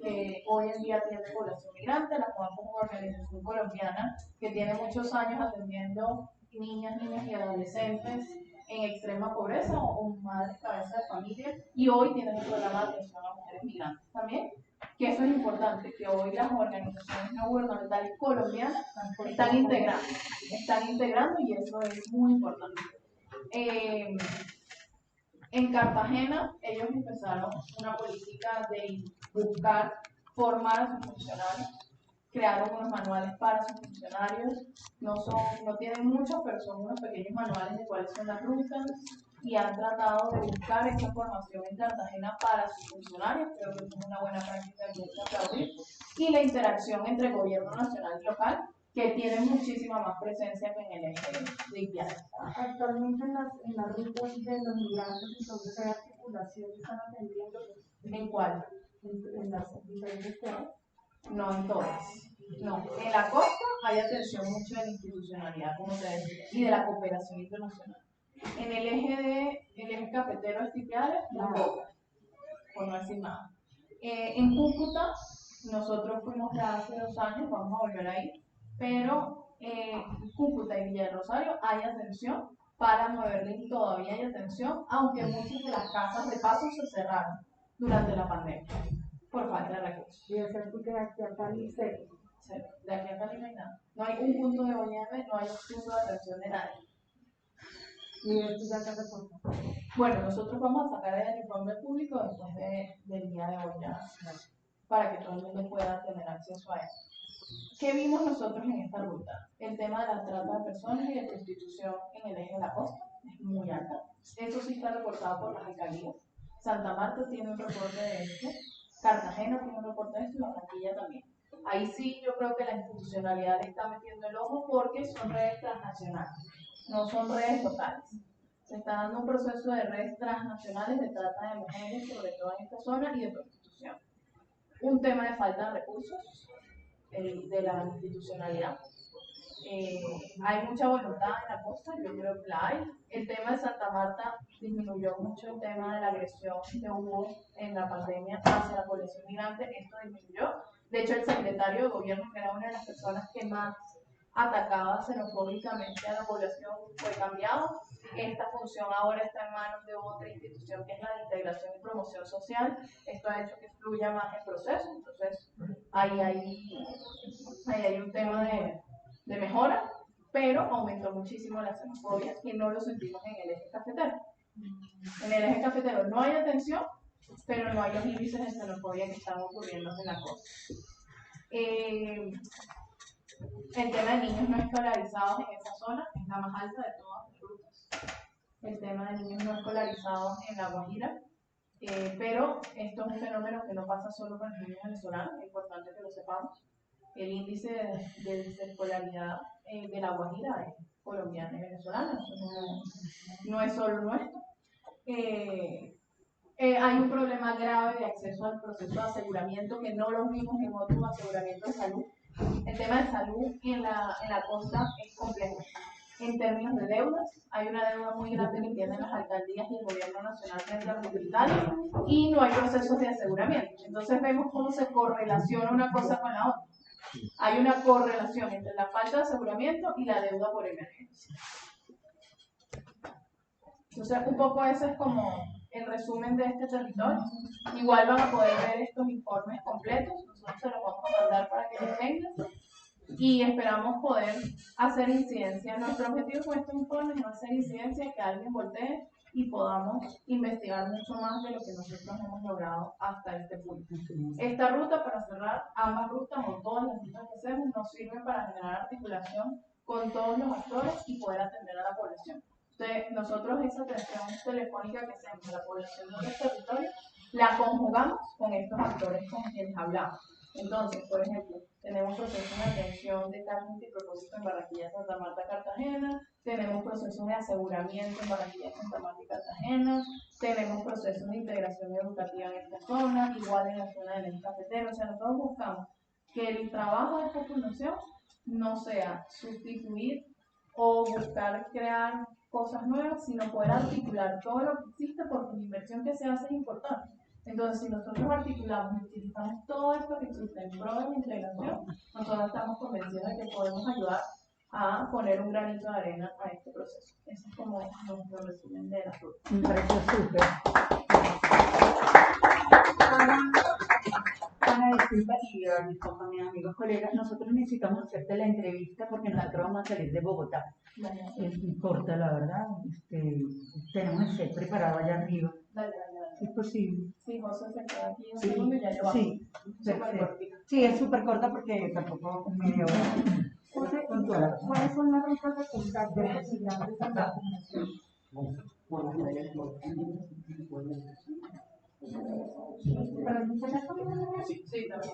que hoy en día tiene población migrante. La Juanfe es una organización colombiana que tiene muchos años atendiendo niñas y adolescentes en extrema pobreza o madres cabeza de familia, y hoy tienen un programa de atención a mujeres migrantes también, que eso es importante, que hoy las organizaciones no gubernamentales colombianas están integrando y eso es muy importante. En Cartagena ellos empezaron una política de buscar formar a sus funcionarios, crearon unos manuales para sus funcionarios, no tienen muchos, pero son unos pequeños manuales de cuáles son las rutas, y han tratado de buscar esa formación en Cartagena para sus funcionarios. Creo que es una buena práctica que hay que aplaudir. Y la interacción entre gobierno nacional y local, que tiene muchísima más presencia que en el eje de IPIAS. Actualmente en las rutas de los migrantes, entonces hay articulación que están atendiendo. ¿En cuál? En las diferentes ciudades. No en todas. No, en la costa hay atención mucho de la institucionalidad, como te decía, y de la cooperación internacional. En el eje cafetero estipiales, muy poco, por no decir nada. En Cúcuta, nosotros fuimos ya hace 2 años, vamos a volver ahí, pero Cúcuta y Villa del Rosario hay atención. Para Nueva Berlín todavía hay atención, aunque muchas de las casas de paso se cerraron durante la pandemia por falta de recursos. Y es así que aquí a Cali cero. De aquí a Cali no hay nada. No hay un punto de ONM, no hay un punto de atención de nadie. Y esto ya está reportado. Bueno, nosotros vamos a sacar el informe público después del día de hoy ya, para que todo el mundo pueda tener acceso a él. ¿Qué vimos nosotros en esta ruta? El tema de la trata de personas y de prostitución en el eje de la costa es muy alta. Eso sí está reportado por las alcaldías. Santa Marta tiene un reporte de esto, Cartagena tiene un reporte de esto y Barranquilla también. Ahí sí yo creo que la institucionalidad le está metiendo el ojo porque son redes transnacionales, no son redes locales. Se está dando un proceso de redes transnacionales de trata de mujeres, sobre todo en esta zona, y de prostitución. Un tema de falta de recursos, de la institucionalidad. Hay mucha voluntad en la costa, yo creo que la hay. El tema de Santa Marta disminuyó mucho el tema de la agresión que hubo en la pandemia hacia la población migrante, esto disminuyó. De hecho, el secretario de gobierno, que era una de las personas que más atacaba xenofóbicamente a la población, fue cambiado. Esta función ahora está en manos de otra institución, que es la de integración y promoción social. Esto ha hecho que fluya más el proceso, entonces ahí hay un tema de mejora, pero aumentó muchísimo la xenofobia y no lo sentimos en el eje cafetero. En el eje cafetero no hay atención, pero no hay los índices de xenofobia que están ocurriendo en la costa. El tema de niños no escolarizados en esa zona es la más alta de todas las rutas. El tema de niños no escolarizados en La Guajira, pero esto es un fenómeno que no pasa solo con los niños venezolanos, es importante que lo sepamos. El índice de desescolaridad de La Guajira es colombiana y venezolana, eso no es solo nuestro. Hay un problema grave de acceso al proceso de aseguramiento que no lo vimos en otros aseguramientos de salud. El tema de salud en la costa es complejo. En términos de deudas, hay una deuda muy grande que tienen las alcaldías y el gobierno nacional frente a los hospitales y no hay procesos de aseguramiento. Entonces vemos cómo se correlaciona una cosa con la otra. Hay una correlación entre la falta de aseguramiento y la deuda por emergencia. Entonces, un poco ese es como el resumen de este territorio. Igual van a poder ver estos informes completos, nosotros se los vamos a mandar para que los tengan y esperamos poder hacer incidencia. Nuestro objetivo con estos informes es hacer incidencia, que alguien voltee y podamos investigar mucho más de lo que nosotros hemos logrado hasta este punto. Esta ruta, para cerrar, ambas rutas o todas las rutas que hacemos nos sirven para generar articulación con todos los actores y poder atender a la población. Entonces, nosotros esa atención telefónica que hacemos a la población de los territorios la conjugamos con estos actores con quienes hablamos. Entonces, por ejemplo, tenemos procesos de atención de carga multipropósito en Barranquilla, Santa Marta, Cartagena, tenemos procesos de aseguramiento en Barranquilla, Santa Marta y Cartagena, tenemos procesos de integración educativa en esta zona, igual en la zona del eje cafetero. O sea, nosotros buscamos que el trabajo de populación no sea sustituir o buscar crear cosas nuevas, sino poder articular todo lo que existe, porque la inversión que se hace es importante. Entonces, si nosotros articulamos y utilizamos todo esto que existe en pro de la integración, nosotros estamos convencidos de que podemos ayudar a poner un granito de arena a este proceso. Eso es como nuestro resumen de la ruta. Me pareció súper. Ana, disculpa, y a mis amigos, colegas, nosotros necesitamos hacerte la entrevista porque nosotros vamos a salir de Bogotá. Es muy corta, la verdad. Tenemos el set preparado allá arriba. Dale. ¿Es posible? Sí, José se queda aquí un segundo y ya lo vamos. Sí, perfecto. Sí, es súper corta porque tampoco es media hora. José, ¿cuáles son las rutas de contacto de los migrantes en la comunidad? Sí, también.